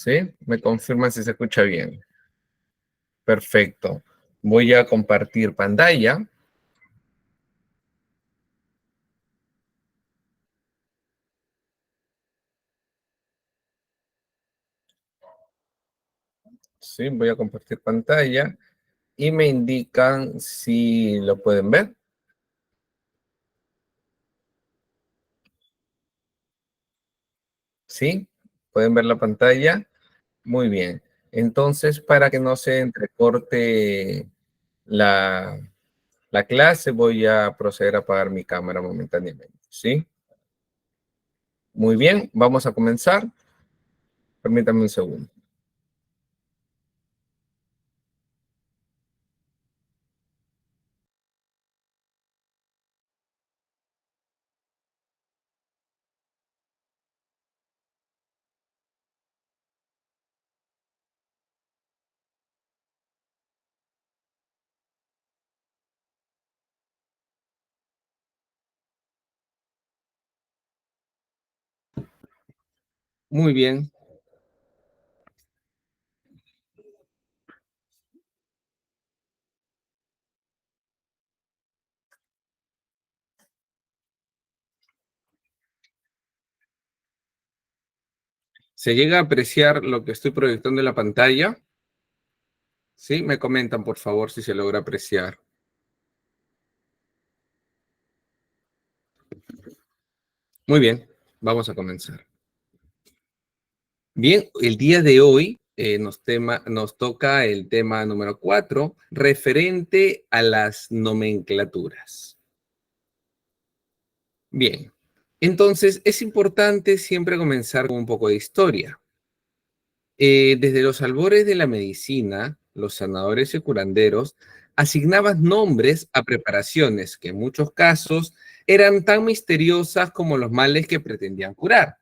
¿Sí? Me confirma si se escucha bien. Perfecto. Voy a compartir pantalla. Sí, voy a compartir pantalla y me indican si lo pueden ver. ¿Sí? ¿Pueden ver la pantalla? Muy bien. Entonces, para que no se entrecorte la, la clase, voy a proceder a apagar mi cámara momentáneamente. ¿Sí? Muy bien, vamos a comenzar. Permítame un segundo. Muy bien. ¿Se llega a apreciar lo que estoy proyectando en la pantalla? Sí, me comentan, por favor, si se logra apreciar. Muy bien, vamos a comenzar. Bien, el día de hoy nos toca el tema número 4, referente a las nomenclaturas. Bien, entonces es importante siempre comenzar con un poco de historia. Desde los albores de la medicina, los sanadores y curanderos asignaban nombres a preparaciones que en muchos casos eran tan misteriosas como los males que pretendían curar.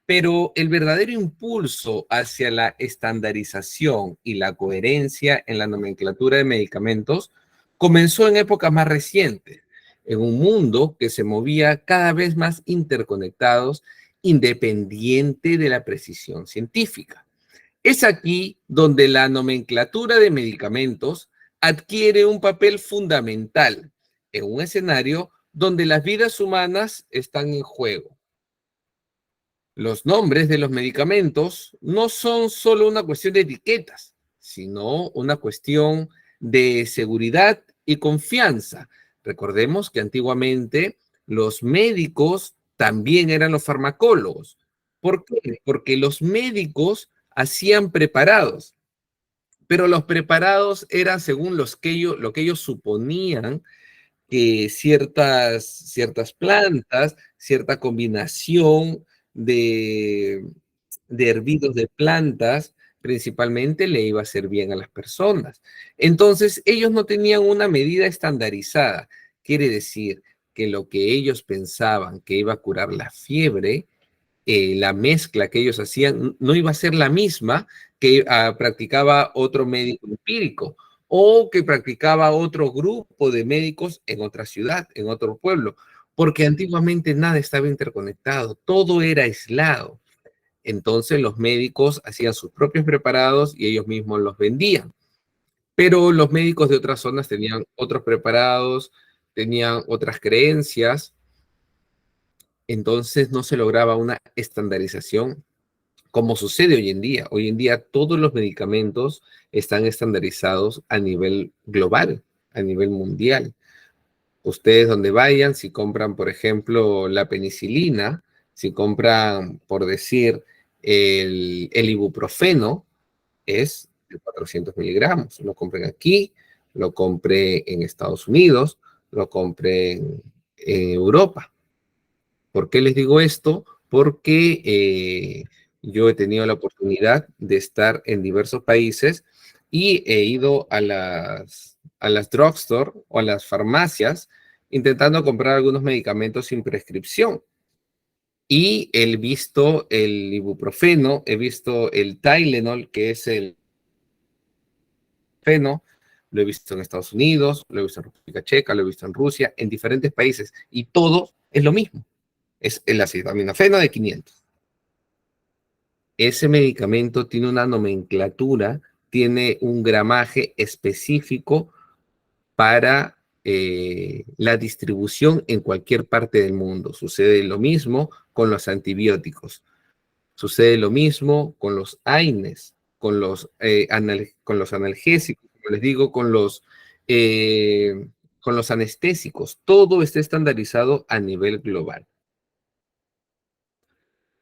Pero el verdadero impulso hacia la estandarización y la coherencia en la nomenclatura de medicamentos comenzó en épocas más recientes, en un mundo que se movía cada vez más interconectados, independiente de la precisión científica. Es aquí donde la nomenclatura de medicamentos adquiere un papel fundamental en un escenario donde las vidas humanas están en juego. Los nombres de los medicamentos no son solo una cuestión de etiquetas, sino una cuestión de seguridad y confianza. Recordemos que antiguamente los médicos también eran los farmacólogos. ¿Por qué? Porque los médicos hacían preparados, pero los preparados eran según lo que ellos suponían que ciertas plantas, cierta combinación de, de hervidos de plantas, principalmente le iba a hacer bien a las personas. Entonces, ellos no tenían una medida estandarizada. Quiere decir que lo que ellos pensaban que iba a curar la fiebre, la mezcla que ellos hacían no iba a ser la misma que practicaba otro médico empírico o que practicaba otro grupo de médicos en otra ciudad, en otro pueblo, porque antiguamente nada estaba interconectado, todo era aislado. Entonces los médicos hacían sus propios preparados y ellos mismos los vendían. Pero los médicos de otras zonas tenían otros preparados, tenían otras creencias, entonces no se lograba una estandarización como sucede hoy en día. Hoy en día todos los medicamentos están estandarizados a nivel global, a nivel mundial. Ustedes donde vayan, si compran, por ejemplo, la penicilina, si compran, por decir, el ibuprofeno, es de 400 miligramos. Lo compren aquí, lo compré en Estados Unidos, lo compré en Europa. ¿Por qué les digo esto? Porque yo he tenido la oportunidad de estar en diversos países y he ido a las drugstore o a las farmacias intentando comprar algunos medicamentos sin prescripción. Y he visto el ibuprofeno, he visto el Tylenol, que es el feno, lo he visto en Estados Unidos, lo he visto en República Checa, lo he visto en Rusia, en diferentes países, y todo es lo mismo. Es el acetaminofeno de 500. Ese medicamento tiene una nomenclatura, tiene un gramaje específico para la distribución en cualquier parte del mundo. Sucede lo mismo con los antibióticos. Sucede lo mismo con los AINES, con los analgésicos, como les digo, con los anestésicos. Todo está estandarizado a nivel global.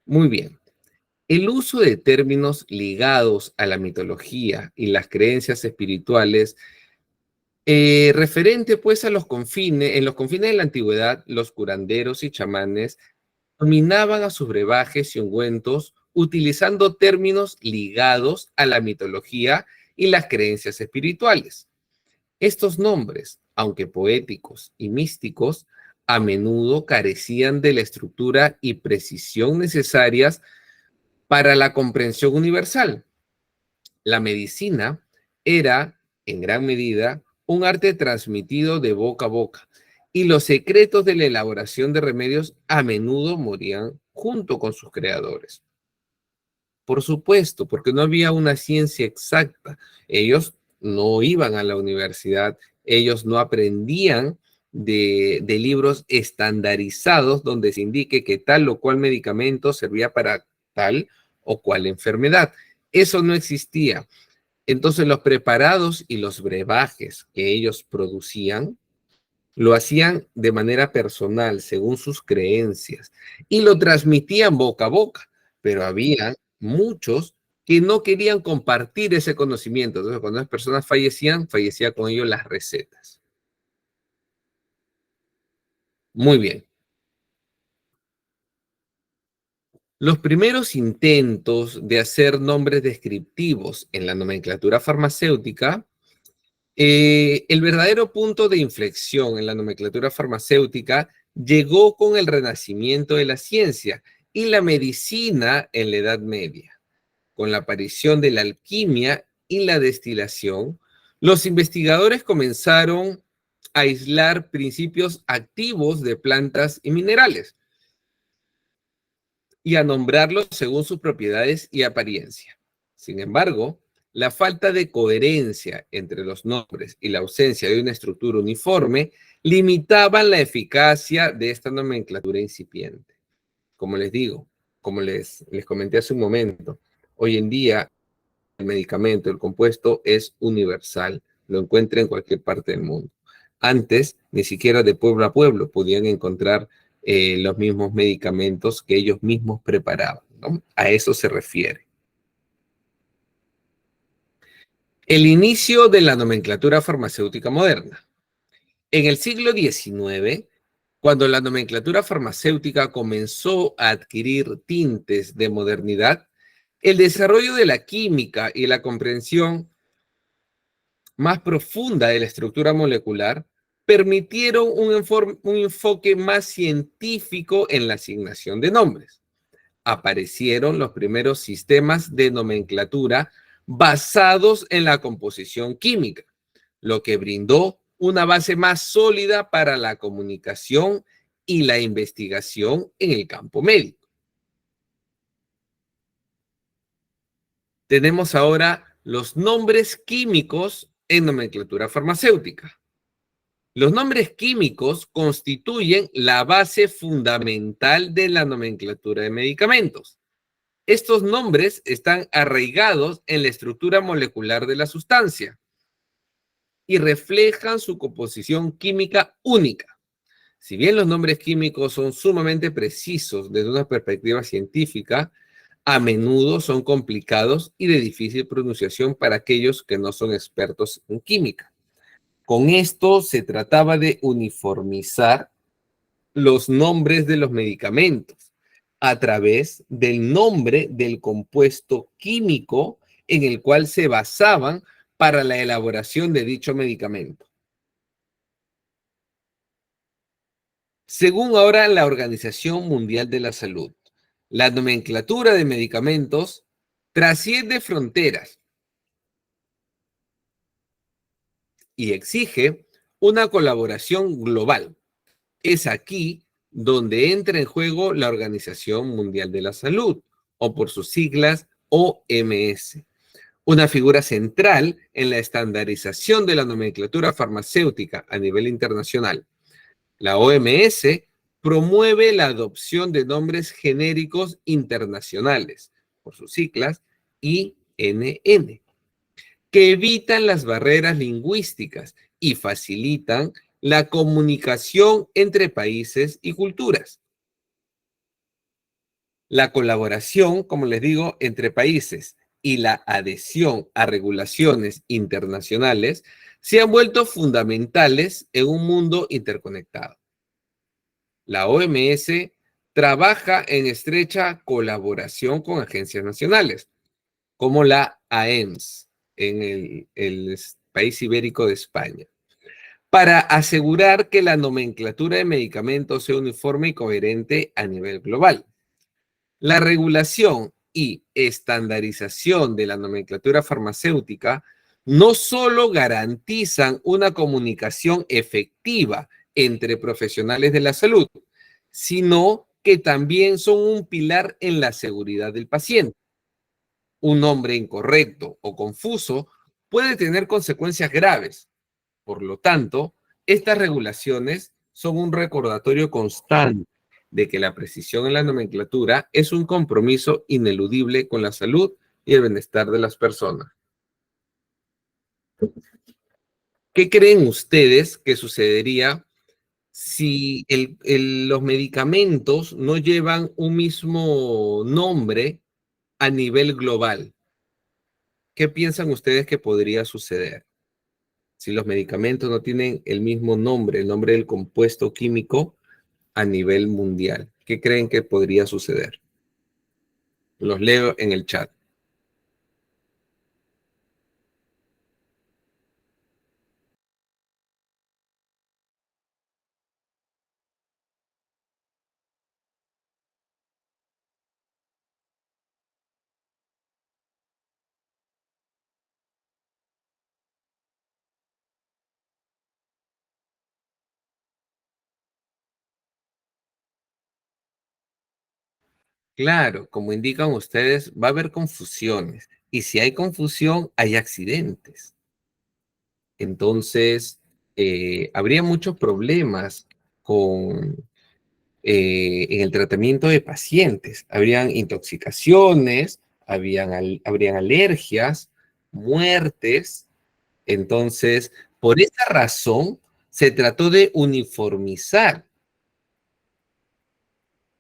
Muy bien. El uso de términos ligados a la mitología y las creencias espirituales, referente pues a en los confines de la antigüedad, los curanderos y chamanes dominaban a sus brebajes y ungüentos utilizando términos ligados a la mitología y las creencias espirituales. Estos nombres, aunque poéticos y místicos, a menudo carecían de la estructura y precisión necesarias para la comprensión universal. La medicina era, en gran medida, un arte transmitido de boca a boca, y los secretos de la elaboración de remedios a menudo morían junto con sus creadores. Por supuesto, porque no había una ciencia exacta. Ellos no iban a la universidad, ellos no aprendían de libros estandarizados donde se indique que tal o cual medicamento servía para tal o cual enfermedad. Eso no existía. Entonces los preparados y los brebajes que ellos producían lo hacían de manera personal, según sus creencias, y lo transmitían boca a boca, pero había muchos que no querían compartir ese conocimiento. Entonces, cuando las personas fallecían, fallecía con ellos las recetas. Muy bien. Los primeros intentos de hacer nombres descriptivos en la nomenclatura farmacéutica, el verdadero punto de inflexión en la nomenclatura farmacéutica llegó con el renacimiento de la ciencia y la medicina en la Edad Media. Con la aparición de la alquimia y la destilación, los investigadores comenzaron a aislar principios activos de plantas y minerales y a nombrarlos según sus propiedades y apariencia. Sin embargo, la falta de coherencia entre los nombres y la ausencia de una estructura uniforme limitaban la eficacia de esta nomenclatura incipiente. Como les digo, como les comenté hace un momento, hoy en día el medicamento, el compuesto es universal, lo encuentra en cualquier parte del mundo. Antes, ni siquiera de pueblo a pueblo podían encontrar los mismos medicamentos que ellos mismos preparaban, ¿no? A eso se refiere. El inicio de la nomenclatura farmacéutica moderna. En el siglo XIX, cuando la nomenclatura farmacéutica comenzó a adquirir tintes de modernidad, el desarrollo de la química y la comprensión más profunda de la estructura molecular permitieron un enfoque más científico en la asignación de nombres. Aparecieron los primeros sistemas de nomenclatura basados en la composición química, lo que brindó una base más sólida para la comunicación y la investigación en el campo médico. Tenemos ahora los nombres químicos en nomenclatura farmacéutica. Los nombres químicos constituyen la base fundamental de la nomenclatura de medicamentos. Estos nombres están arraigados en la estructura molecular de la sustancia y reflejan su composición química única. Si bien los nombres químicos son sumamente precisos desde una perspectiva científica, a menudo son complicados y de difícil pronunciación para aquellos que no son expertos en química. Con esto se trataba de uniformizar los nombres de los medicamentos a través del nombre del compuesto químico en el cual se basaban para la elaboración de dicho medicamento. Según ahora la Organización Mundial de la Salud, la nomenclatura de medicamentos trasciende fronteras y exige una colaboración global. Es aquí donde entra en juego la Organización Mundial de la Salud, o por sus siglas OMS, una figura central en la estandarización de la nomenclatura farmacéutica a nivel internacional. La OMS promueve la adopción de nombres genéricos internacionales, por sus siglas INN, que evitan las barreras lingüísticas y facilitan la comunicación entre países y culturas. La colaboración, como les digo, entre países y la adhesión a regulaciones internacionales se han vuelto fundamentales en un mundo interconectado. La OMS trabaja en estrecha colaboración con agencias nacionales, como la AEMS, en el país ibérico de España, para asegurar que la nomenclatura de medicamentos sea uniforme y coherente a nivel global. La regulación y estandarización de la nomenclatura farmacéutica no solo garantizan una comunicación efectiva entre profesionales de la salud, sino que también son un pilar en la seguridad del paciente. Un nombre incorrecto o confuso puede tener consecuencias graves. Por lo tanto, estas regulaciones son un recordatorio constante de que la precisión en la nomenclatura es un compromiso ineludible con la salud y el bienestar de las personas. ¿Qué creen ustedes que sucedería si los medicamentos no llevan un mismo nombre a nivel global? ¿Qué piensan ustedes que podría suceder si los medicamentos no tienen el mismo nombre, el nombre del compuesto químico a nivel mundial? ¿Qué creen que podría suceder? Los leo en el chat. Claro, como indican ustedes, va a haber confusiones. Y si hay confusión, hay accidentes. Entonces, habría muchos problemas con, en el tratamiento de pacientes. Habrían intoxicaciones, habrían alergias, muertes. Entonces, por esa razón, se trató de uniformizar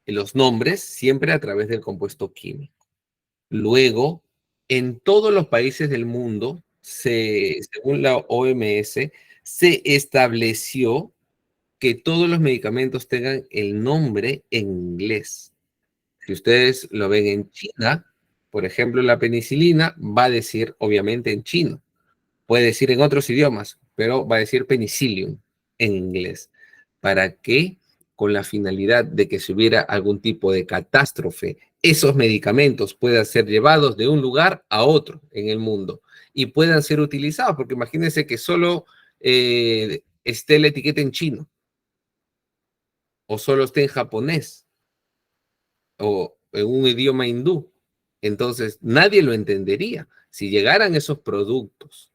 los nombres siempre a través del compuesto químico. Luego, en todos los países del mundo, según la OMS, se estableció que todos los medicamentos tengan el nombre en inglés. Si ustedes lo ven en China, por ejemplo, la penicilina va a decir obviamente en chino. Puede decir en otros idiomas, pero va a decir penicillium en inglés. ¿Para qué? Con la finalidad de que si hubiera algún tipo de catástrofe, esos medicamentos puedan ser llevados de un lugar a otro en el mundo y puedan ser utilizados, porque imagínense que solo esté la etiqueta en chino o solo esté en japonés o en un idioma hindú. Entonces, nadie lo entendería. Si llegaran esos productos,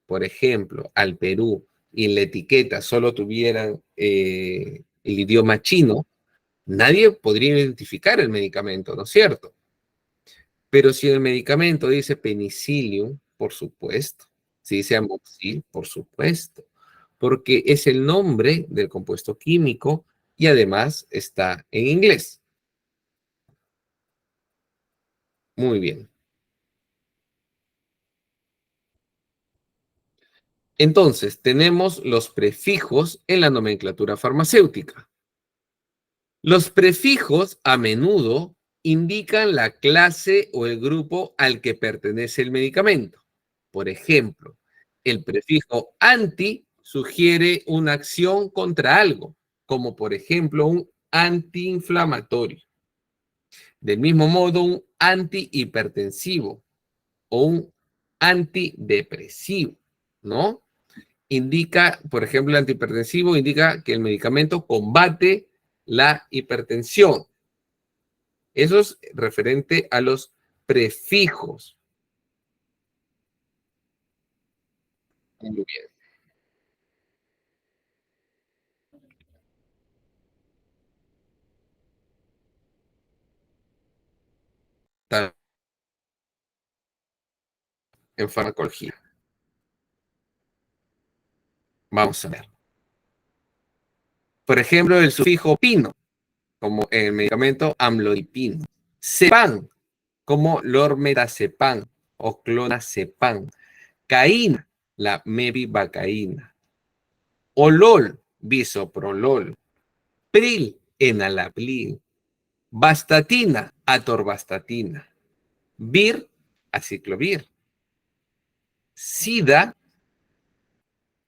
por ejemplo, al Perú y en la etiqueta solo tuvieran el idioma chino, nadie podría identificar el medicamento, ¿no es cierto? Pero si el medicamento dice penicillium, por supuesto. Si dice amoxil, por supuesto. Porque es el nombre del compuesto químico y además está en inglés. Muy bien. Entonces, tenemos los prefijos en la nomenclatura farmacéutica. Los prefijos a menudo indican la clase o el grupo al que pertenece el medicamento. Por ejemplo, el prefijo anti sugiere una acción contra algo, como por ejemplo un antiinflamatorio. Del mismo modo, un antihipertensivo o un antidepresivo, ¿no? Indica, por ejemplo, el antihipertensivo indica que el medicamento combate la hipertensión. Eso es referente a los prefijos. Muy bien. Está en farmacología. Vamos a ver. Por ejemplo, el sufijo pino, como el medicamento amlodipino. Cepan, como lormetazepam o clonazepam. Caína, la mepivacaína. Olol, bisoprolol. Pril, enalapril. Vastatina, atorvastatina. Vir, aciclovir. Sida,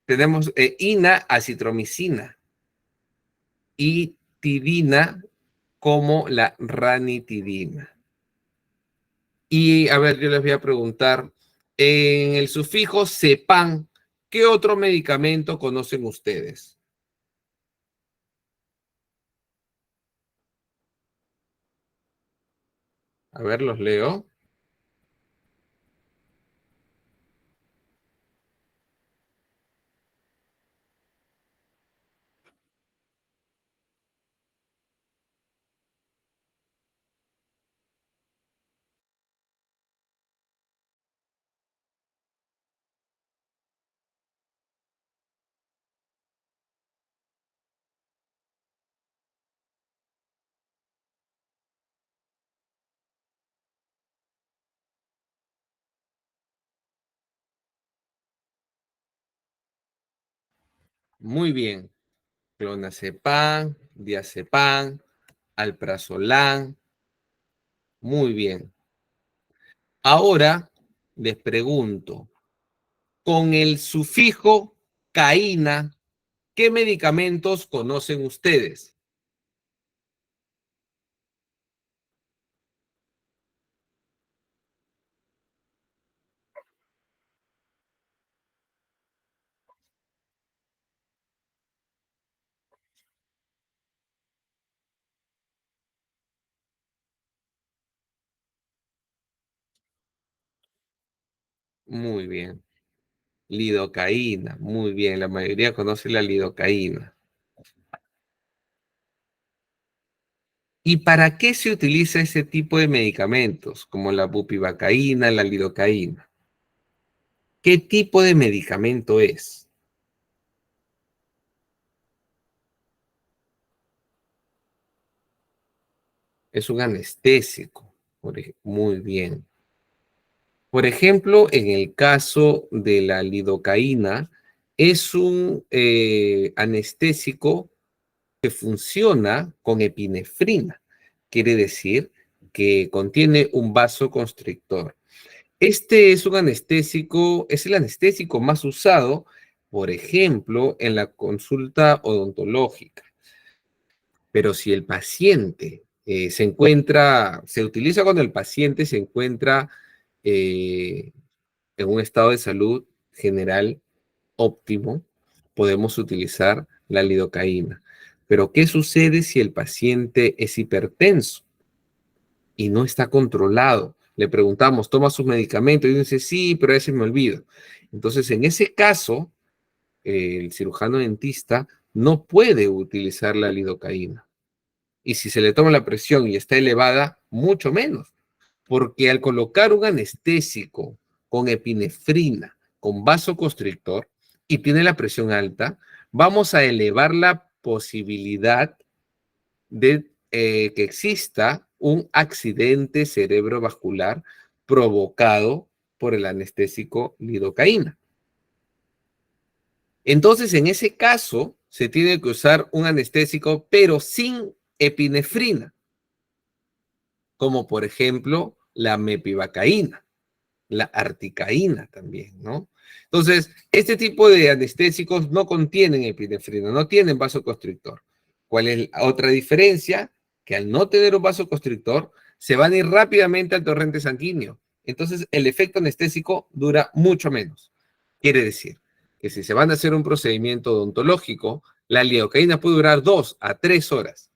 tenemos ina-acitromicina. Y tidina, como la ranitidina. Y a ver, yo les voy a preguntar, en el sufijo cepan, ¿qué otro medicamento conocen ustedes? A ver, los leo. Muy bien. Clonazepam, diazepam, alprazolam. Muy bien. Ahora les pregunto, con el sufijo caína, ¿qué medicamentos conocen ustedes? Muy bien. Lidocaína, muy bien. La mayoría conoce la lidocaína. ¿Y para qué se utiliza ese tipo de medicamentos, como la bupivacaína, la lidocaína? ¿Qué tipo de medicamento es? Es un anestésico. Muy bien. Por ejemplo, en el caso de la lidocaína, es un anestésico que funciona con epinefrina. Quiere decir que contiene un vasoconstrictor. Este es un anestésico, es el anestésico más usado, por ejemplo, en la consulta odontológica. Pero si el paciente se utiliza cuando el paciente se encuentra eh, en un estado de salud general óptimo, podemos utilizar la lidocaína. Pero ¿qué sucede si el paciente es hipertenso y no está controlado? Le preguntamos, ¿toma sus medicamentos? Y dice, sí, pero a veces me olvido. Entonces, en ese caso, el cirujano dentista no puede utilizar la lidocaína. Y si se le toma la presión y está elevada, mucho menos. Porque al colocar un anestésico con epinefrina, con vasoconstrictor, y tiene la presión alta, vamos a elevar la posibilidad de que exista un accidente cerebrovascular provocado por el anestésico lidocaína. Entonces, en ese caso, se tiene que usar un anestésico, pero sin epinefrina, como por ejemplo la mepivacaína, la articaína también, ¿no? Entonces, este tipo de anestésicos no contienen epinefrina, no tienen vasoconstrictor. ¿Cuál es la otra diferencia? Que al no tener un vasoconstrictor, se van a ir rápidamente al torrente sanguíneo. Entonces, el efecto anestésico dura mucho menos. Quiere decir que si se van a hacer un procedimiento odontológico, la lidocaína puede durar 2 a 3 horas,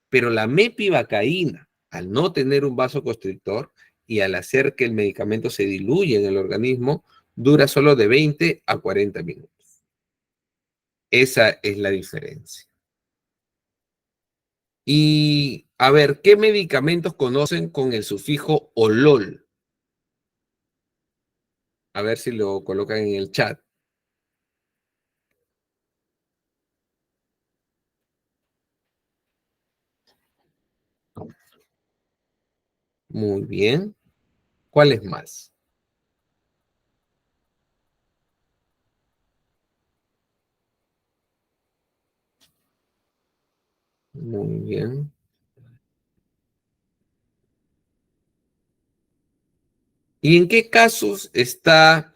pero la mepivacaína Al no tener un vasoconstrictor y al hacer que el medicamento se diluya en el organismo, dura solo de 20 a 40 minutos. Esa es la diferencia. Y a ver, ¿qué medicamentos conocen con el sufijo olol? A ver si lo colocan en el chat. Muy bien. ¿Cuál es más? Muy bien. ¿Y en qué casos está,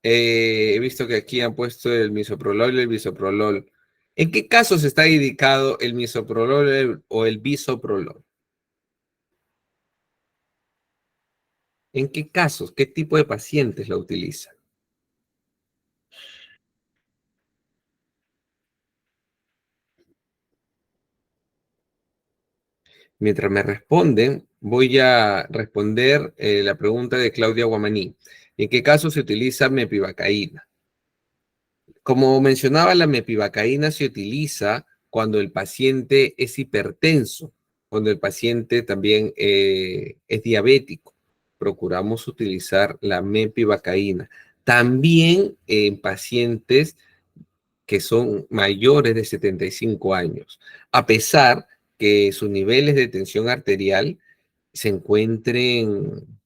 he visto que aquí han puesto el misoprolol y el bisoprolol? ¿En qué casos está indicado el misoprolol o el bisoprolol? ¿En qué casos? ¿Qué tipo de pacientes la utilizan? Mientras me responden, voy a responder la pregunta de Claudia Guamaní. ¿En qué casos se utiliza mepivacaína? Como mencionaba, la mepivacaína se utiliza cuando el paciente es hipertenso, cuando el paciente también es diabético. Procuramos utilizar la mepivacaína. También en pacientes que son mayores de 75 años, a pesar que sus niveles de tensión arterial se encuentren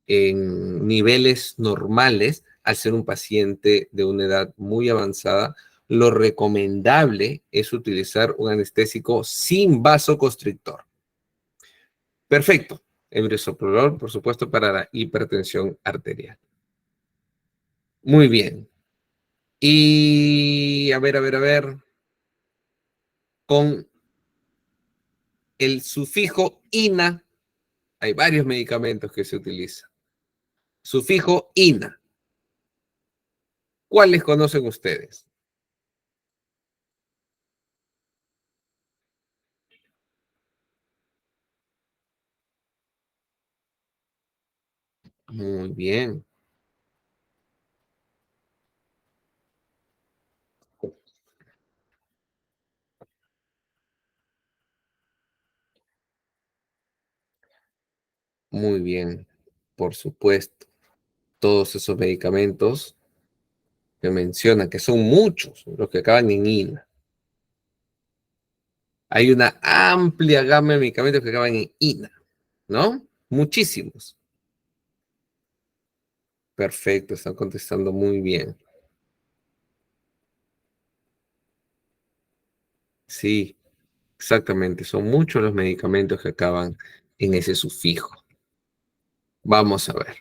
en niveles normales, al ser un paciente de una edad muy avanzada, lo recomendable es utilizar un anestésico sin vasoconstrictor. Perfecto. El bisoprolol, por supuesto, para la hipertensión arterial. Muy bien. Y a ver, con el sufijo ina, hay varios medicamentos que se utilizan. Sufijo ina. ¿Cuáles conocen ustedes? Muy bien, muy bien. Por supuesto, todos esos medicamentos que mencionan, que son muchos los que acaban en ina. Hay una amplia gama de medicamentos que acaban en ina, ¿no? Muchísimos. Perfecto, están contestando muy bien. Sí, exactamente. Son muchos los medicamentos que acaban en ese sufijo. Vamos a ver.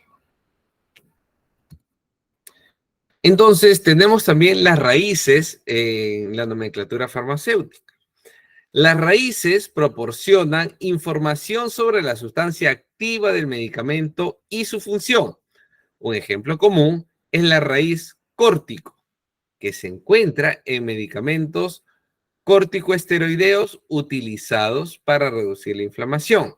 Entonces, tenemos también las raíces en la nomenclatura farmacéutica. Las raíces proporcionan información sobre la sustancia activa del medicamento y su función. Un ejemplo común es la raíz córtico, que se encuentra en medicamentos corticoesteroideos utilizados para reducir la inflamación.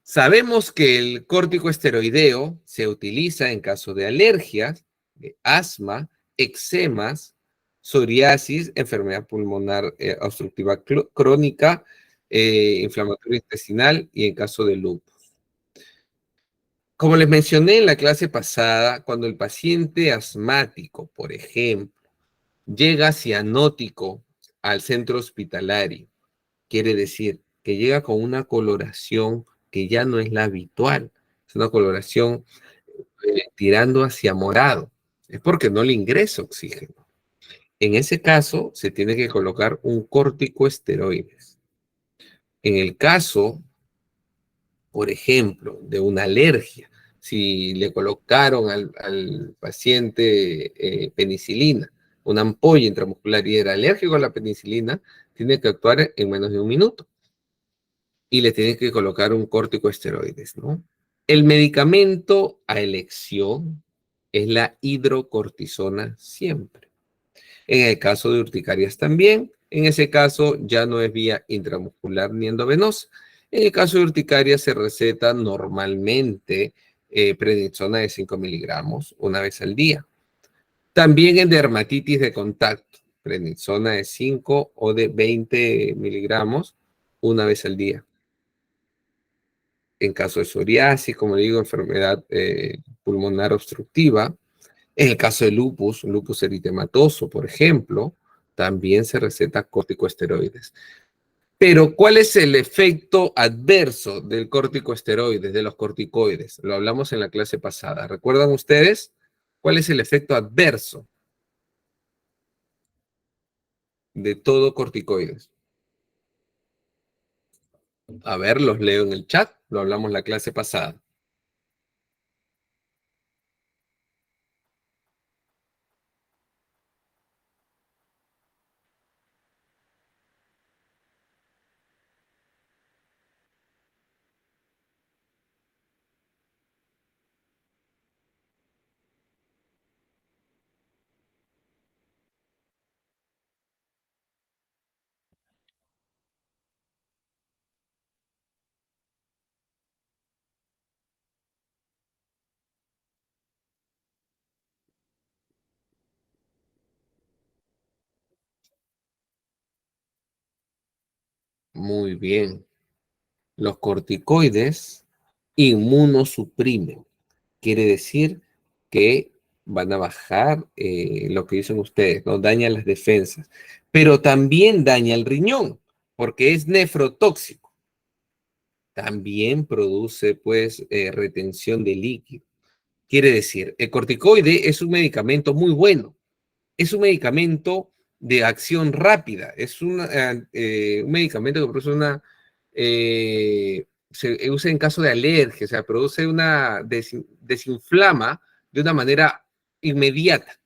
Sabemos que el corticoesteroideo se utiliza en caso de alergias, de asma, eczemas, psoriasis, enfermedad pulmonar obstructiva crónica, inflamatoria intestinal y en caso de lupus. Como les mencioné en la clase pasada, cuando el paciente asmático, por ejemplo, llega cianótico al centro hospitalario, quiere decir que llega con una coloración que ya no es la habitual, es una coloración tirando hacia morado, es porque no le ingresa oxígeno. En ese caso, se tiene que colocar un corticoesteroides. En el caso, por ejemplo, de una alergia, si le colocaron al paciente penicilina, una ampolla intramuscular y era alérgico a la penicilina, tiene que actuar en menos de un minuto y le tiene que colocar un corticoesteroides, ¿no? El medicamento a elección es la hidrocortisona siempre. En el caso de urticarias también, en ese caso ya no es vía intramuscular ni endovenosa. En el caso de urticaria se receta normalmente prednisona de 5 miligramos una vez al día. También en dermatitis de contacto, prednisona de 5 o de 20 miligramos una vez al día. En caso de psoriasis, como le digo, enfermedad pulmonar obstructiva. En el caso de lupus, lupus eritematoso, por ejemplo, también se receta corticosteroides. Pero, ¿cuál es el efecto adverso del corticosteroides, de los corticoides? Lo hablamos en la clase pasada. ¿Recuerdan ustedes cuál es el efecto adverso de todo corticoides? A ver, los leo en el chat. Lo hablamos la clase pasada. Muy bien. Los corticoides inmunosuprimen. Quiere decir que van a bajar lo que dicen ustedes, ¿no? Dañan las defensas, pero también daña el riñón, porque es nefrotóxico. También produce, pues, retención de líquido. Quiere decir, el corticoide es un medicamento muy bueno, es un medicamento de acción rápida, es un medicamento que produce se usa en caso de alergia, o sea, produce desinflama de una manera inmediata,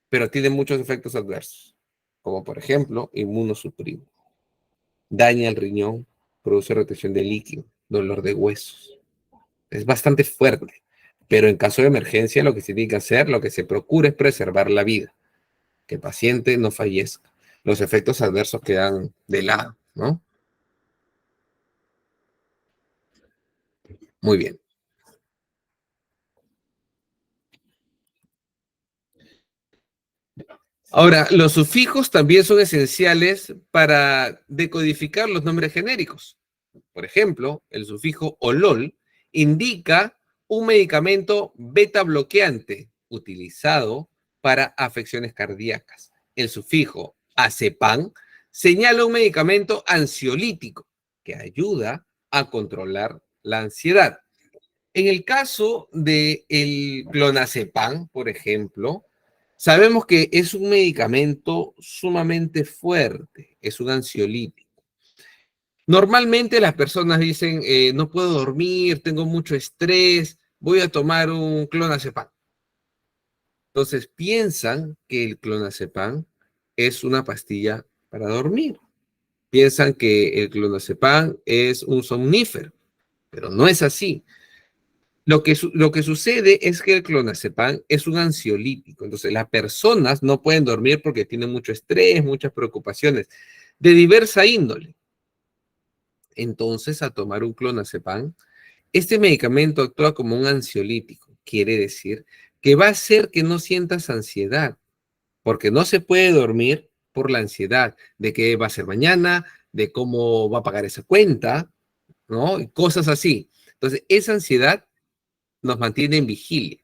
pero tiene muchos efectos adversos, como por ejemplo, inmunosuprimo, daña el riñón, produce retención de líquido, dolor de huesos. Es bastante fuerte, pero en caso de emergencia lo que se tiene que hacer, lo que se procura es preservar la vida, que el paciente no fallezca. Los efectos adversos quedan de lado, ¿no? Muy bien. Ahora, los sufijos también son esenciales para decodificar los nombres genéricos. Por ejemplo, el sufijo olol indica un medicamento beta bloqueante utilizado para afecciones cardíacas. El sufijo azepam señala un medicamento ansiolítico que ayuda a controlar la ansiedad. En el caso del clonazepam, por ejemplo, sabemos que es un medicamento sumamente fuerte, es un ansiolítico. Normalmente las personas dicen, no puedo dormir, tengo mucho estrés, voy a tomar un clonazepam. Entonces piensan que el clonazepam es una pastilla para dormir. Piensan que el clonazepam es un somnífero, pero no es así. Lo que sucede es que el clonazepam es un ansiolítico. Entonces las personas no pueden dormir porque tienen mucho estrés, muchas preocupaciones de diversa índole. Entonces, a tomar un clonazepam, este medicamento actúa como un ansiolítico. Quiere decir que va a hacer que no sientas ansiedad, porque no se puede dormir por la ansiedad de qué va a ser mañana, de cómo va a pagar esa cuenta, ¿no? Y cosas así. Entonces, esa ansiedad nos mantiene en vigilia,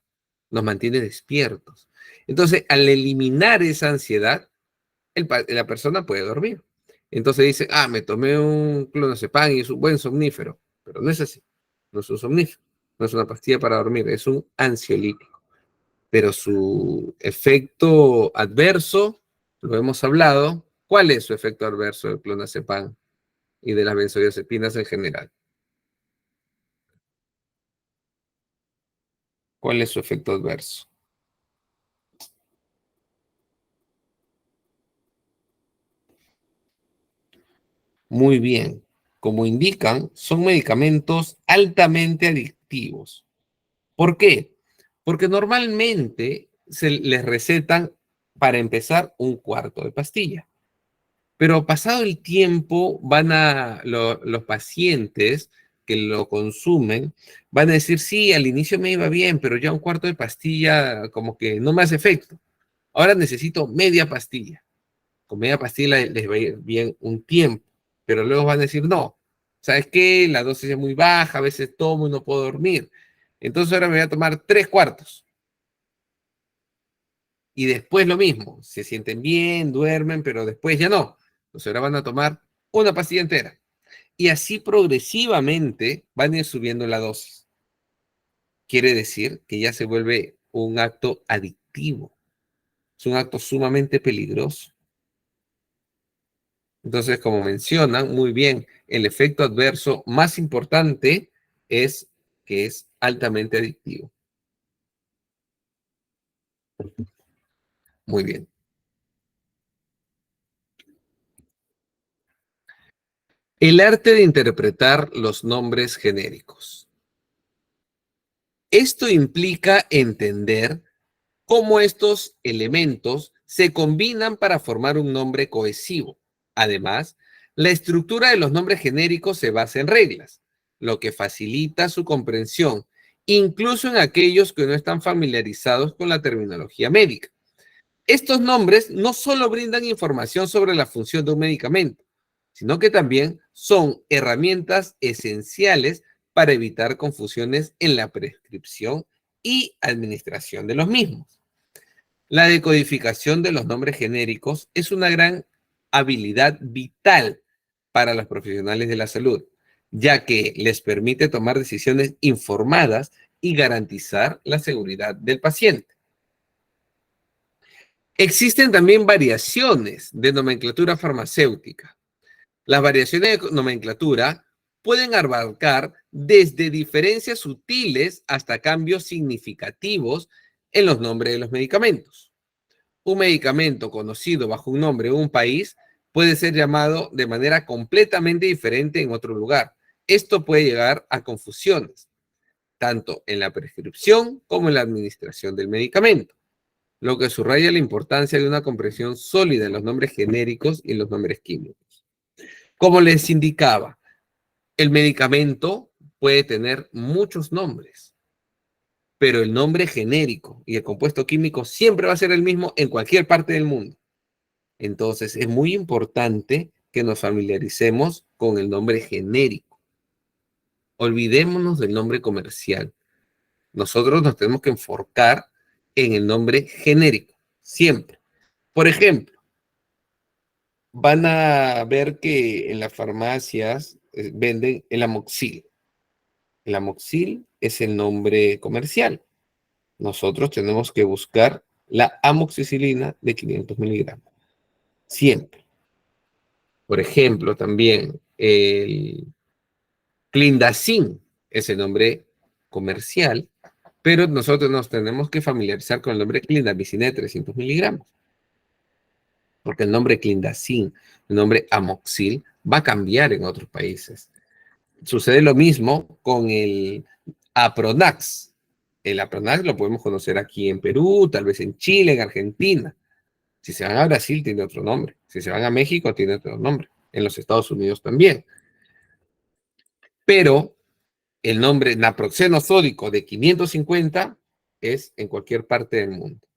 nos mantiene despiertos. Entonces, al eliminar esa ansiedad, la persona puede dormir. Entonces dice, me tomé un clonazepam y es un buen somnífero, pero no es así, no es un somnífero, no es una pastilla para dormir, es un ansiolítico. Pero su efecto adverso, lo hemos hablado, ¿cuál es su efecto adverso del clonazepam y de las benzodiazepinas en general? ¿Cuál es su efecto adverso? Muy bien. Como indican, son medicamentos altamente adictivos. ¿Por qué? Porque normalmente se les recetan, para empezar, un cuarto de pastilla. Pero pasado el tiempo, los pacientes que lo consumen van a decir, sí, al inicio me iba bien, pero ya un cuarto de pastilla como que no me hace efecto. Ahora necesito media pastilla. Con media pastilla les va a ir bien un tiempo, pero luego van a decir, no, ¿sabes qué? La dosis es muy baja, a veces tomo y no puedo dormir. Entonces ahora me voy a tomar 3 cuartos. Y después lo mismo, se sienten bien, duermen, pero después ya no. Entonces ahora van a tomar una pastilla entera. Y así progresivamente van a ir subiendo la dosis. Quiere decir que ya se vuelve un acto adictivo. Es un acto sumamente peligroso. Entonces, como mencionan muy bien, el efecto adverso más importante es que es altamente adictivo. Muy bien. El arte de interpretar los nombres genéricos. Esto implica entender cómo estos elementos se combinan para formar un nombre cohesivo. Además, la estructura de los nombres genéricos se basa en reglas, lo que facilita su comprensión, incluso en aquellos que no están familiarizados con la terminología médica. Estos nombres no solo brindan información sobre la función de un medicamento, sino que también son herramientas esenciales para evitar confusiones en la prescripción y administración de los mismos. La decodificación de los nombres genéricos es una gran habilidad vital para los profesionales de la salud, ya que les permite tomar decisiones informadas y garantizar la seguridad del paciente. Existen también variaciones de nomenclatura farmacéutica. Las variaciones de nomenclatura pueden abarcar desde diferencias sutiles hasta cambios significativos en los nombres de los medicamentos. Un medicamento conocido bajo un nombre en un país puede ser llamado de manera completamente diferente en otro lugar. Esto puede llegar a confusiones, tanto en la prescripción como en la administración del medicamento, lo que subraya la importancia de una comprensión sólida en los nombres genéricos y los nombres químicos. Como les indicaba, el medicamento puede tener muchos nombres, pero el nombre genérico y el compuesto químico siempre va a ser el mismo en cualquier parte del mundo. Entonces, es muy importante que nos familiaricemos con el nombre genérico. Olvidémonos del nombre comercial. Nosotros nos tenemos que enfocar en el nombre genérico, siempre. Por ejemplo, van a ver que en las farmacias venden el amoxil. El amoxil es el nombre comercial. Nosotros tenemos que buscar la amoxicilina de 500 miligramos. Siempre. Por ejemplo, también el clindacin es el nombre comercial, pero nosotros nos tenemos que familiarizar con el nombre clindamicina de 300 miligramos. Porque el nombre clindacin, el nombre amoxil, va a cambiar en otros países. Sucede lo mismo con el Apronax. El Apronax lo podemos conocer aquí en Perú, tal vez en Chile, en Argentina. Si se van a Brasil, tiene otro nombre. Si se van a México, tiene otro nombre. En los Estados Unidos también. Pero el nombre naproxeno sódico de 550 es en cualquier parte del mundo.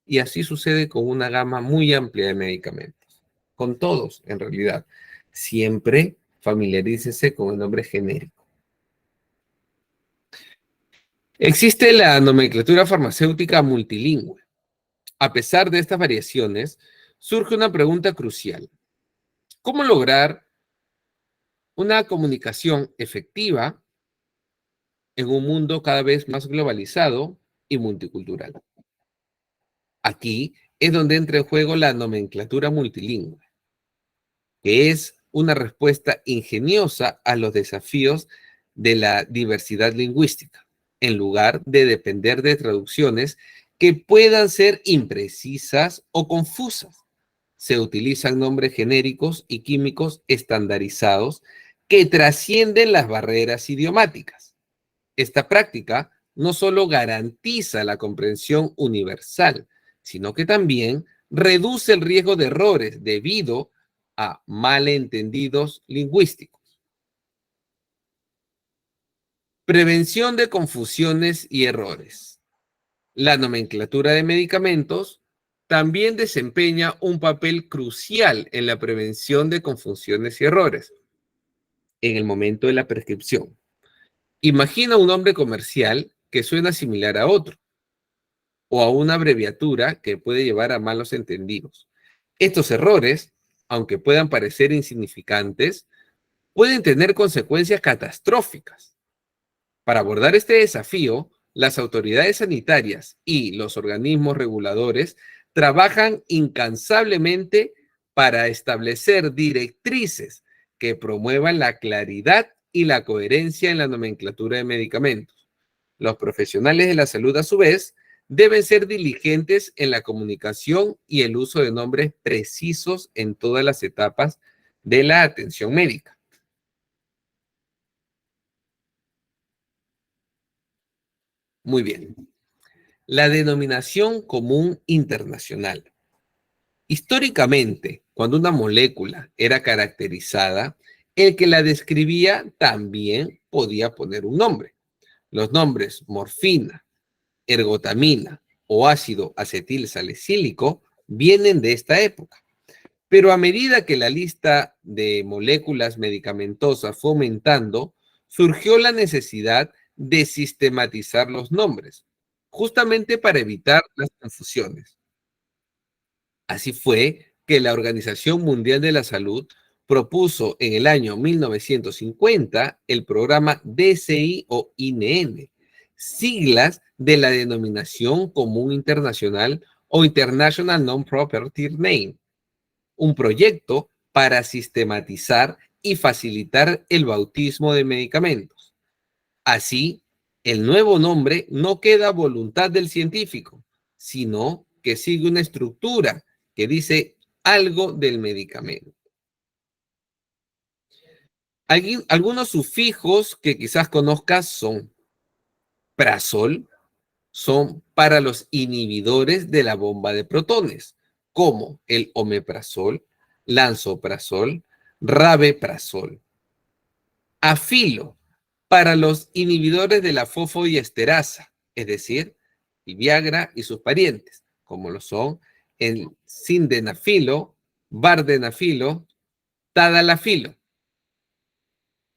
Y así sucede con una gama muy amplia de medicamentos. Con todos, en realidad. Siempre familiarícese con el nombre genérico. Existe la nomenclatura farmacéutica multilingüe. A pesar de estas variaciones, surge una pregunta crucial. ¿Cómo lograr una comunicación efectiva en un mundo cada vez más globalizado y multicultural? Aquí es donde entra en juego la nomenclatura multilingüe, que es una respuesta ingeniosa a los desafíos de la diversidad lingüística, en lugar de depender de traducciones que puedan ser imprecisas o confusas. Se utilizan nombres genéricos y químicos estandarizados que trascienden las barreras idiomáticas. Esta práctica no solo garantiza la comprensión universal, sino que también reduce el riesgo de errores debido a malentendidos lingüísticos. Prevención de confusiones y errores. La nomenclatura de medicamentos también desempeña un papel crucial en la prevención de confusiones y errores en el momento de la prescripción. Imagina un nombre comercial que suena similar a otro o a una abreviatura que puede llevar a malos entendidos. Estos errores, aunque puedan parecer insignificantes, pueden tener consecuencias catastróficas. Para abordar este desafío, las autoridades sanitarias y los organismos reguladores trabajan incansablemente para establecer directrices que promuevan la claridad y la coherencia en la nomenclatura de medicamentos. Los profesionales de la salud, a su vez, deben ser diligentes en la comunicación y el uso de nombres precisos en todas las etapas de la atención médica. Muy bien. La denominación común internacional. Históricamente, cuando una molécula era caracterizada, el que la describía también podía poner un nombre. Los nombres morfina, ergotamina o ácido acetil salicílico vienen de esta época. Pero a medida que la lista de moléculas medicamentosas fue aumentando, surgió la necesidad de sistematizar los nombres, justamente para evitar las confusiones. Así fue que la Organización Mundial de la Salud propuso en el año 1950 el programa DCI o INN, siglas de la denominación común internacional o International Non-Property Name, un proyecto para sistematizar y facilitar el bautismo de medicamentos. Así, el nuevo nombre no queda a voluntad del científico, sino que sigue una estructura que dice algo del medicamento. Algunos sufijos que quizás conozcas son prazol, son para los inhibidores de la bomba de protones, como el omeprazol, lansoprazol, rabeprazol. Afilo, para los inhibidores de la fosfodiesterasa, es decir, el Viagra y sus parientes, como lo son el sildenafilo, vardenafilo, tadalafilo.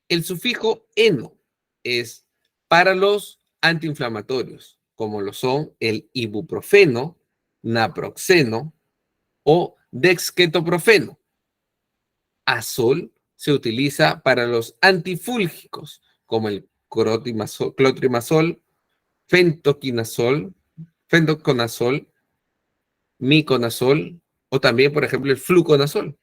El sufijo eno es para los antiinflamatorios, como lo son el ibuprofeno, naproxeno o dexketoprofeno. Azol se utiliza para los antifúlgicos, como el clotrimazol, fentoconazol, miconazol o también, por ejemplo, el fluconazol.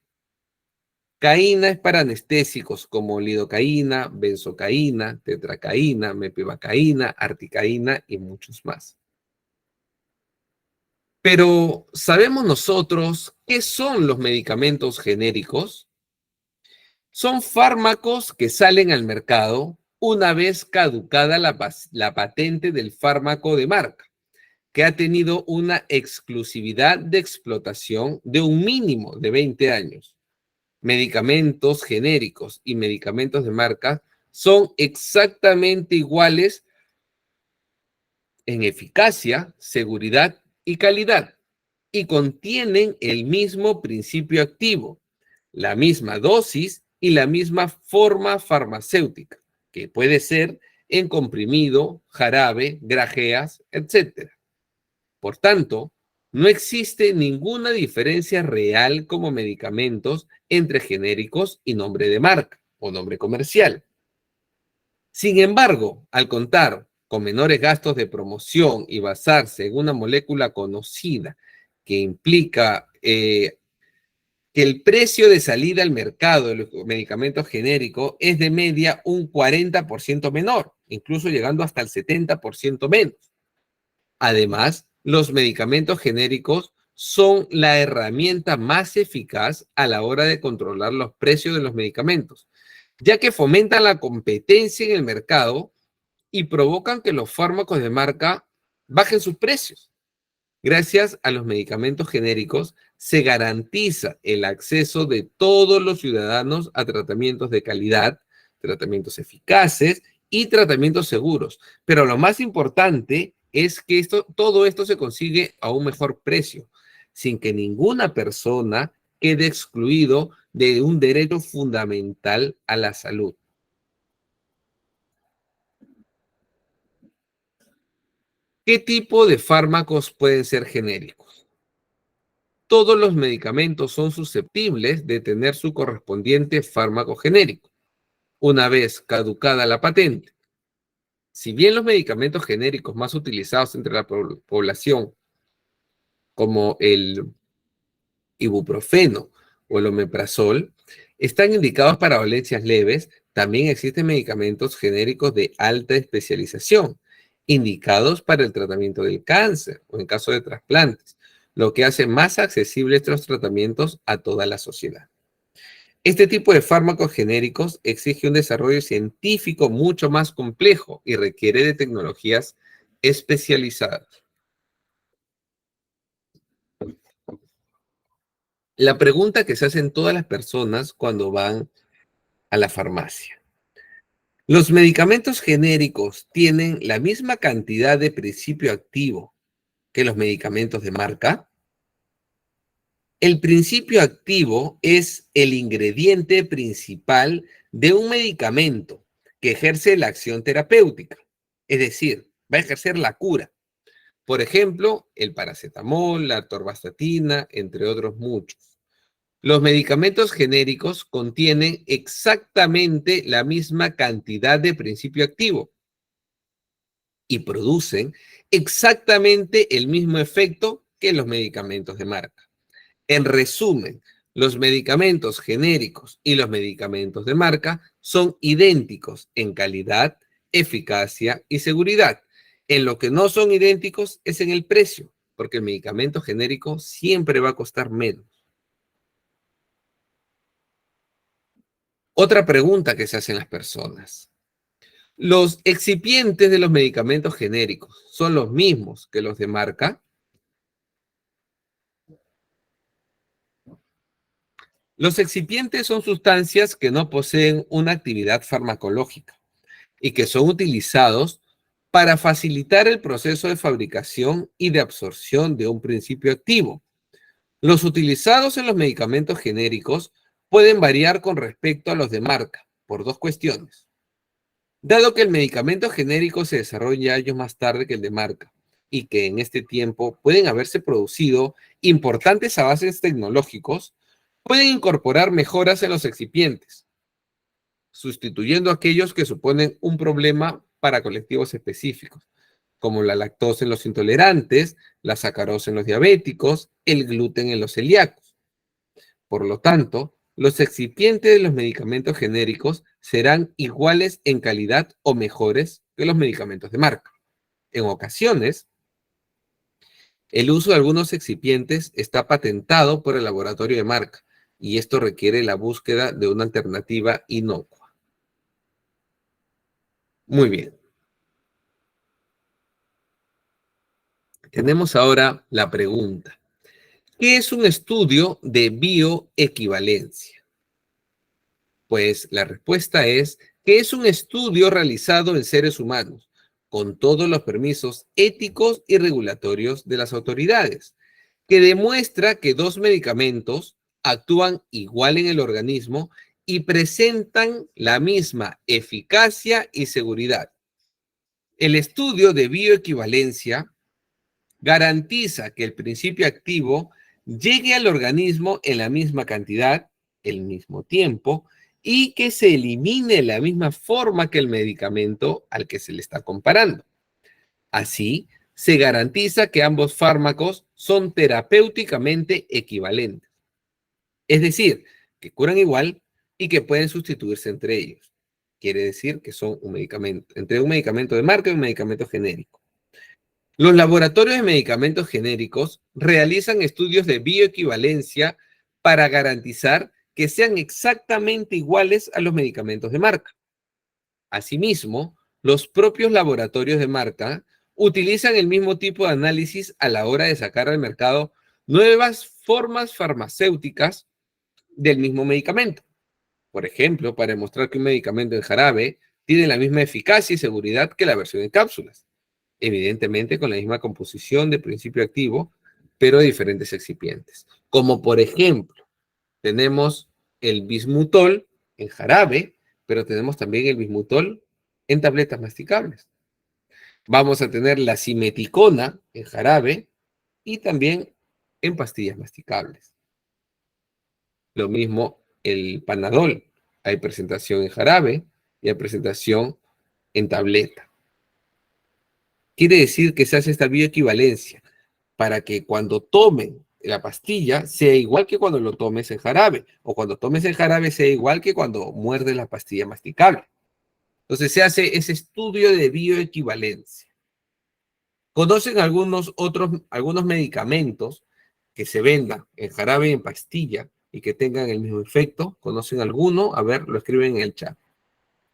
Caína es para anestésicos como lidocaína, benzocaína, tetracaína, mepivacaína, articaína y muchos más. Pero, ¿sabemos nosotros qué son los medicamentos genéricos? Son fármacos que salen al mercado una vez caducada la patente del fármaco de marca, que ha tenido una exclusividad de explotación de un mínimo de 20 años. Medicamentos genéricos y medicamentos de marca son exactamente iguales en eficacia, seguridad y calidad, y contienen el mismo principio activo, la misma dosis y la misma forma farmacéutica, que puede ser en comprimido, jarabe, grajeas, etc. Por tanto, no existe ninguna diferencia real como medicamentos entre genéricos y nombre de marca o nombre comercial. Sin embargo, al contar con menores gastos de promoción y basarse en una molécula conocida que implica que el precio de salida al mercado de los medicamentos genéricos es de media un 40% menor, incluso llegando hasta el 70% menos. Además, los medicamentos genéricos son la herramienta más eficaz a la hora de controlar los precios de los medicamentos, ya que fomentan la competencia en el mercado y provocan que los fármacos de marca bajen sus precios. Gracias a los medicamentos genéricos, se garantiza el acceso de todos los ciudadanos a tratamientos de calidad, tratamientos eficaces y tratamientos seguros. Pero lo más importante es que todo esto se consigue a un mejor precio, sin que ninguna persona quede excluido de un derecho fundamental a la salud. ¿Qué tipo de fármacos pueden ser genéricos? Todos los medicamentos son susceptibles de tener su correspondiente fármaco genérico, una vez caducada la patente. Si bien los medicamentos genéricos más utilizados entre la población, como el ibuprofeno o el omeprazol, están indicados para dolencias leves, también existen medicamentos genéricos de alta especialización, indicados para el tratamiento del cáncer o en caso de trasplantes, lo que hace más accesibles estos tratamientos a toda la sociedad. Este tipo de fármacos genéricos exige un desarrollo científico mucho más complejo y requiere de tecnologías especializadas. La pregunta que se hacen todas las personas cuando van a la farmacia. ¿Los medicamentos genéricos tienen la misma cantidad de principio activo que los medicamentos de marca? El principio activo es el ingrediente principal de un medicamento que ejerce la acción terapéutica, es decir, va a ejercer la cura. Por ejemplo, el paracetamol, la atorvastatina, entre otros muchos. Los medicamentos genéricos contienen exactamente la misma cantidad de principio activo y producen exactamente el mismo efecto que los medicamentos de marca. En resumen, los medicamentos genéricos y los medicamentos de marca son idénticos en calidad, eficacia y seguridad. En lo que no son idénticos es en el precio, porque el medicamento genérico siempre va a costar menos. Otra pregunta que se hacen las personas. ¿Los excipientes de los medicamentos genéricos son los mismos que los de marca? Los excipientes son sustancias que no poseen una actividad farmacológica y que son utilizados para facilitar el proceso de fabricación y de absorción de un principio activo. Los utilizados en los medicamentos genéricos pueden variar con respecto a los de marca por dos cuestiones. Dado que el medicamento genérico se desarrolla años más tarde que el de marca y que en este tiempo pueden haberse producido importantes avances tecnológicos, pueden incorporar mejoras en los excipientes, sustituyendo aquellos que suponen un problema para colectivos específicos, como la lactosa en los intolerantes, la sacarosa en los diabéticos, el gluten en los celíacos. Por lo tanto, los excipientes de los medicamentos genéricos serán iguales en calidad o mejores que los medicamentos de marca. En ocasiones, el uso de algunos excipientes está patentado por el laboratorio de marca y esto requiere la búsqueda de una alternativa inocua. Muy bien. Tenemos ahora la pregunta. ¿Qué es un estudio de bioequivalencia? Pues la respuesta es que es un estudio realizado en seres humanos, con todos los permisos éticos y regulatorios de las autoridades, que demuestra que dos medicamentos actúan igual en el organismo y presentan la misma eficacia y seguridad. El estudio de bioequivalencia garantiza que el principio activo llegue al organismo en la misma cantidad, el mismo tiempo, y que se elimine la misma forma que el medicamento al que se le está comparando. Así, se garantiza que ambos fármacos son terapéuticamente equivalentes. Es decir, que curan igual y que pueden sustituirse entre ellos. Quiere decir que son un medicamento, entre un medicamento de marca y un medicamento genérico. Los laboratorios de medicamentos genéricos realizan estudios de bioequivalencia para garantizar que sean exactamente iguales a los medicamentos de marca. Asimismo, los propios laboratorios de marca utilizan el mismo tipo de análisis a la hora de sacar al mercado nuevas formas farmacéuticas del mismo medicamento. Por ejemplo, para demostrar que un medicamento en jarabe tiene la misma eficacia y seguridad que la versión en cápsulas, evidentemente con la misma composición de principio activo, pero de diferentes excipientes. Como por ejemplo, tenemos el bismutol en jarabe, pero tenemos también el bismutol en tabletas masticables. Vamos a tener la simeticona en jarabe y también en pastillas masticables. Lo mismo el panadol. Hay presentación en jarabe y hay presentación en tableta. Quiere decir que se hace esta bioequivalencia para que cuando tomen la pastilla sea igual que cuando lo tomes en jarabe, o cuando tomes el jarabe sea igual que cuando muerdes la pastilla masticable. Entonces se hace ese estudio de bioequivalencia. ¿Conocen algunos medicamentos que se vendan en jarabe y en pastilla y que tengan el mismo efecto? ¿Conocen alguno? A ver, lo escriben en el chat.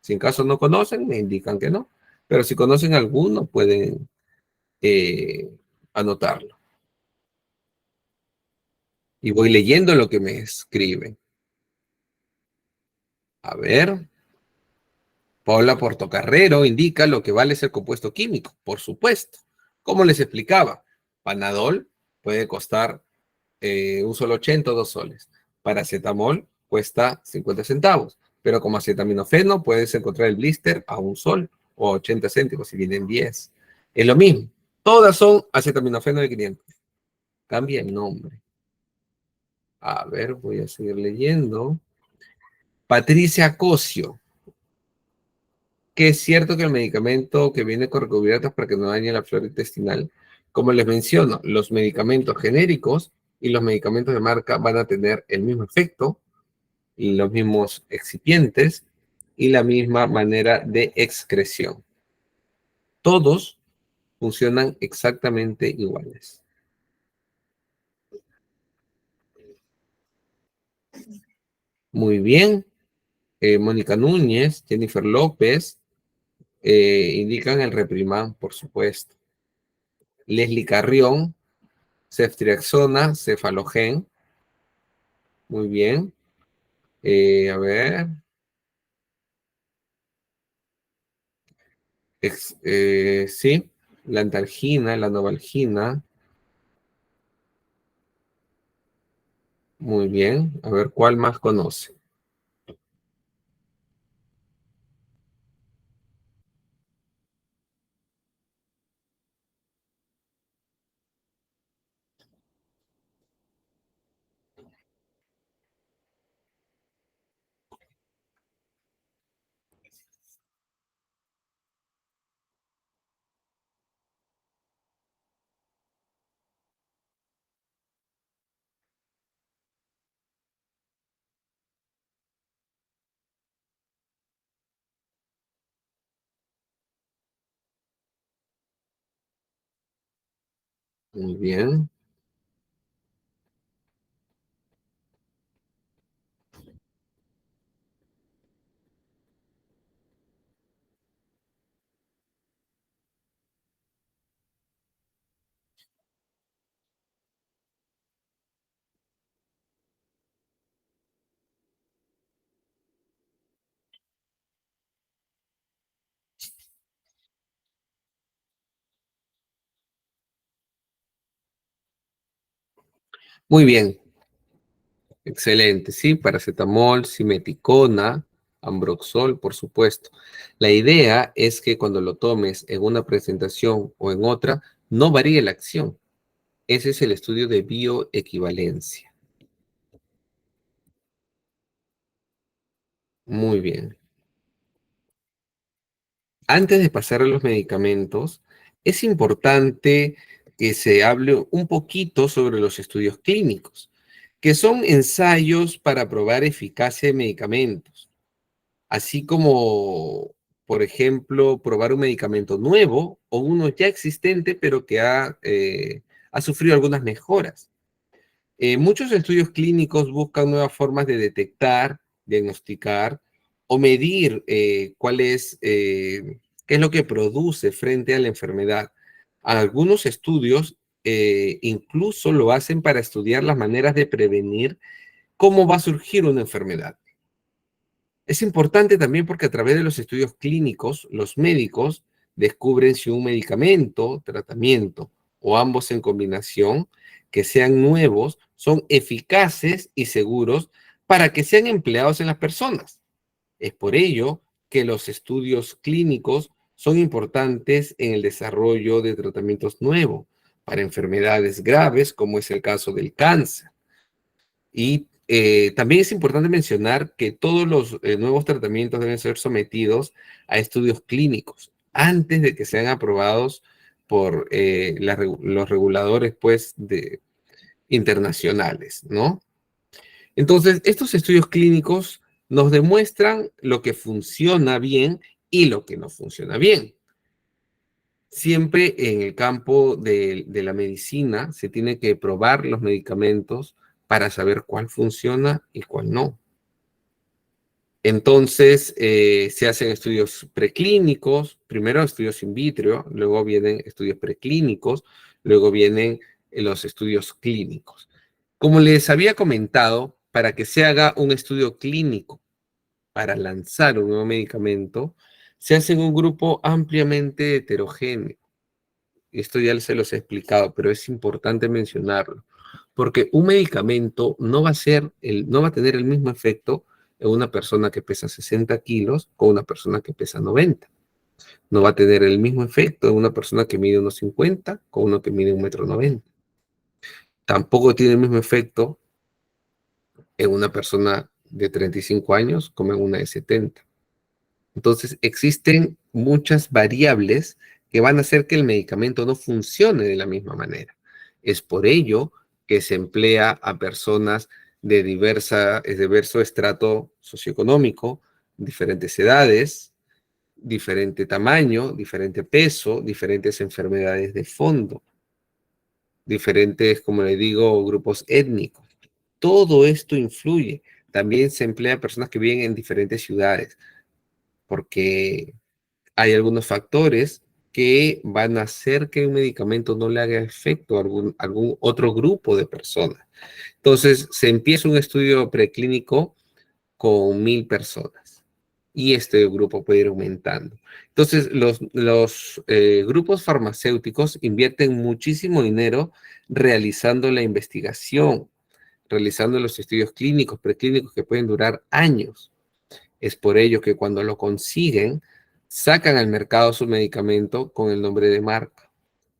Si en caso no conocen, me indican que no. Pero si conocen alguno, pueden anotarlo. Y voy leyendo lo que me escriben. A ver. Paula Portocarrero indica lo que vale ser compuesto químico, por supuesto. Como les explicaba, Panadol puede costar un solo 80 o 2 soles. Paracetamol cuesta 50 centavos, pero como acetaminofeno puedes encontrar el blister a 1 sol o 80 céntimos si vienen 10. Es lo mismo. Todas son acetaminofeno de 500. Cambia el nombre. A ver, voy a seguir leyendo. Patricia Cosio, que es cierto que el medicamento que viene con recubiertas para que no dañe la flora intestinal, como les menciono, los medicamentos genéricos y los medicamentos de marca van a tener el mismo efecto y los mismos excipientes y la misma manera de excreción. Todos funcionan exactamente iguales. Muy bien. Mónica Núñez, Jennifer López, indican el Reprimán, por supuesto. Leslie Carrión, ceftriaxona, cefalogen. Muy bien. A ver. Sí, la antalgina, la novalgina. Muy bien. A ver, ¿cuál más conoce? Muy bien. Muy bien. Excelente. Sí, paracetamol, simeticona, ambroxol, por supuesto. La idea es que cuando lo tomes en una presentación o en otra, no varíe la acción. Ese es el estudio de bioequivalencia. Muy bien. Antes de pasar a los medicamentos, es importante que se hable un poquito sobre los estudios clínicos, que son ensayos para probar eficacia de medicamentos, así como, por ejemplo, probar un medicamento nuevo o uno ya existente, pero que ha sufrido algunas mejoras. Muchos estudios clínicos buscan nuevas formas de detectar, diagnosticar o medir qué es lo que produce frente a la enfermedad. Algunos estudios incluso lo hacen para estudiar las maneras de prevenir cómo va a surgir una enfermedad. Es importante también porque a través de los estudios clínicos, los médicos descubren si un medicamento, tratamiento o ambos en combinación que sean nuevos son eficaces y seguros para que sean empleados en las personas. Es por ello que los estudios clínicos son importantes en el desarrollo de tratamientos nuevos para enfermedades graves, como es el caso del cáncer. Y también es importante mencionar que todos los nuevos tratamientos deben ser sometidos a estudios clínicos antes de que sean aprobados por los reguladores pues, internacionales, ¿no? Entonces, estos estudios clínicos nos demuestran lo que funciona bien y lo que no funciona bien. Siempre en el campo de la medicina se tiene que probar los medicamentos para saber cuál funciona y cuál no. Entonces, se hacen estudios preclínicos, primero estudios in vitro, luego vienen estudios preclínicos, luego vienen los estudios clínicos. Como les había comentado, para que se haga un estudio clínico para lanzar un nuevo medicamento, se hace en un grupo ampliamente heterogéneo. Esto ya se los he explicado, pero es importante mencionarlo, porque un medicamento no va a tener el mismo efecto en una persona que pesa 60 kilos con una persona que pesa 90. No va a tener el mismo efecto en una persona que mide unos 50 con uno que mide 1,90 m. Tampoco tiene el mismo efecto en una persona de 35 años como en una de 70. Entonces, existen muchas variables que van a hacer que el medicamento no funcione de la misma manera. Es por ello que se emplea a personas de diverso estrato socioeconómico, diferentes edades, diferente tamaño, diferente peso, diferentes enfermedades de fondo, diferentes, como le digo, grupos étnicos. Todo esto influye. También se emplea a personas que viven en diferentes ciudades, porque hay algunos factores que van a hacer que un medicamento no le haga efecto a algún otro grupo de personas. Entonces, se empieza un estudio preclínico con 1,000 personas y este grupo puede ir aumentando. Entonces, los grupos farmacéuticos invierten muchísimo dinero realizando la investigación, realizando los estudios clínicos, preclínicos que pueden durar años. Es por ello que cuando lo consiguen, sacan al mercado su medicamento con el nombre de marca.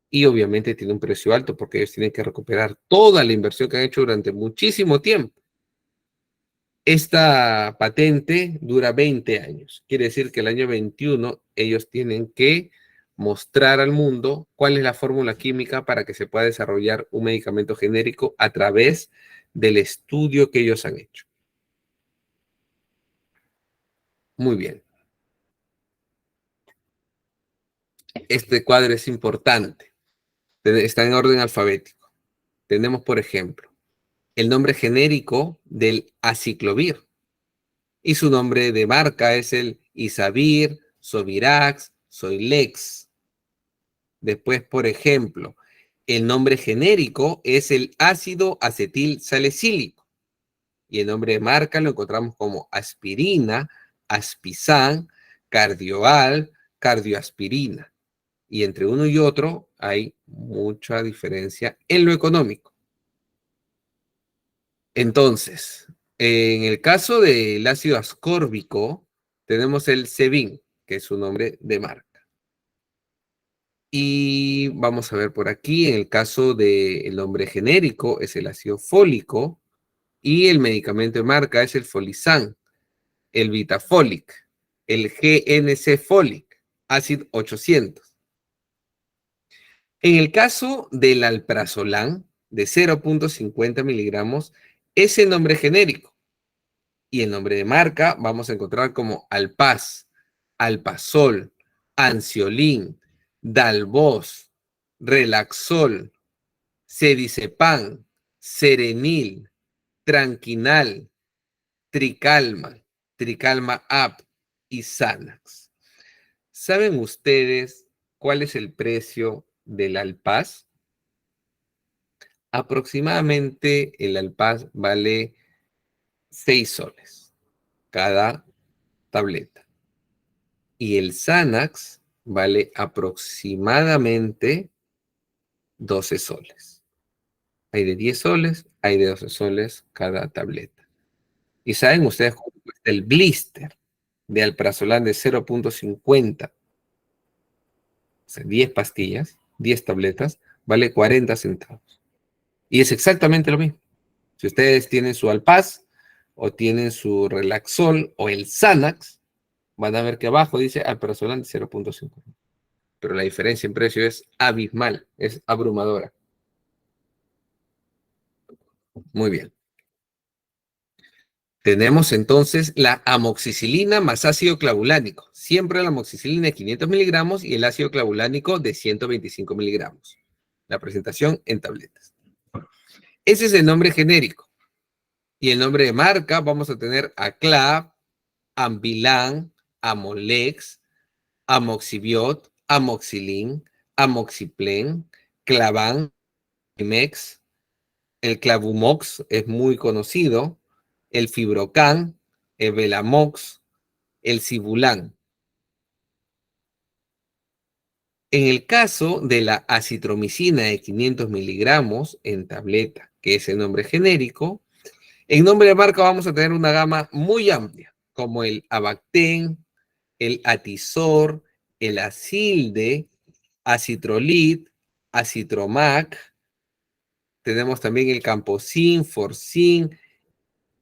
Y obviamente tiene un precio alto porque ellos tienen que recuperar toda la inversión que han hecho durante muchísimo tiempo. Esta patente dura 20 años. Quiere decir que el año 21 ellos tienen que mostrar al mundo cuál es la fórmula química para que se pueda desarrollar un medicamento genérico a través del estudio que ellos han hecho. Muy bien. Este cuadro es importante. Está en orden alfabético. Tenemos, por ejemplo, el nombre genérico del aciclovir y su nombre de marca es el Isavir, Sovirax, Soilex. Después, por ejemplo, el nombre genérico es el ácido acetil salicílico y el nombre de marca lo encontramos como aspirina, aspizan, cardioal, cardioaspirina. Y entre uno y otro hay mucha diferencia en lo económico. Entonces, en el caso del ácido ascórbico, tenemos el Sevin, que es su nombre de marca. Y vamos a ver por aquí, en el caso del nombre genérico, es el ácido fólico, y el medicamento de marca es el Folizan, el Vitafolic, el GNC Folic, Acid 800. En el caso del alprazolam, de 0,50 miligramos, es el nombre genérico. Y el nombre de marca vamos a encontrar como Alpaz, Alpazol, Ansiolin, Dalvoz, Relaxol, Cedicepan, Serenil, Tranquinal, Tricalma, Tricalma App y Xanax. ¿Saben ustedes cuál es el precio del Alpaz, aproximadamente el Alpaz vale 6 soles cada tableta. Y el Xanax vale aproximadamente 12 soles. Hay de 10 soles, hay de 12 soles cada tableta. ¿Y saben ustedes cuánto cuesta el blister de alprazolam de 0,50? O sea, 10 pastillas, 10 tabletas, vale 40 centavos. Y es exactamente lo mismo. Si ustedes tienen su Alpaz o tienen su Relaxol o el Xanax, van a ver que abajo dice alprazolam de 0,50. Pero la diferencia en precio es abismal, es abrumadora. Muy bien. Tenemos entonces la amoxicilina más ácido clavulánico. Siempre la amoxicilina de 500 miligramos y el ácido clavulánico de 125 miligramos. La presentación en tabletas. Ese es el nombre genérico. Y el nombre de marca vamos a tener Aclav, Ambilan, Amolex, Amoxibiot, Amoxilin, Amoxiplen, Clavan, Imex. El Clavumox es muy conocido, el Fibrocan, el Velamox, el Sibulán. En el caso de la acitromicina de 500 miligramos en tableta, que es el nombre genérico, en nombre de marca vamos a tener una gama muy amplia, como el Abacten, el Atizor, el Acilde, Acitrolit, Acitromac. Tenemos también el Camposin, Forcin,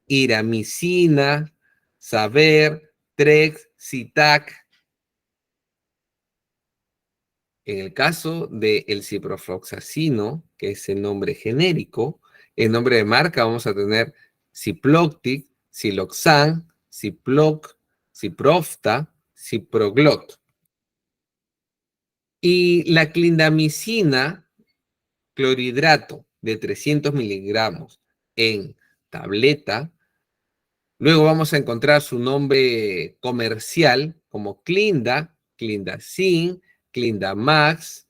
Iramicina, Saber, Trex, Citac. En el caso del ciprofloxacino, que es el nombre genérico, el nombre de marca vamos a tener Ciploctic, Siloxan, Ciploc, Ciprofta, Ciproglot. Y la clindamicina, clorhidrato de 300 miligramos en tableta. Luego vamos a encontrar su nombre comercial como Clinda, Clindacin, Clindamax,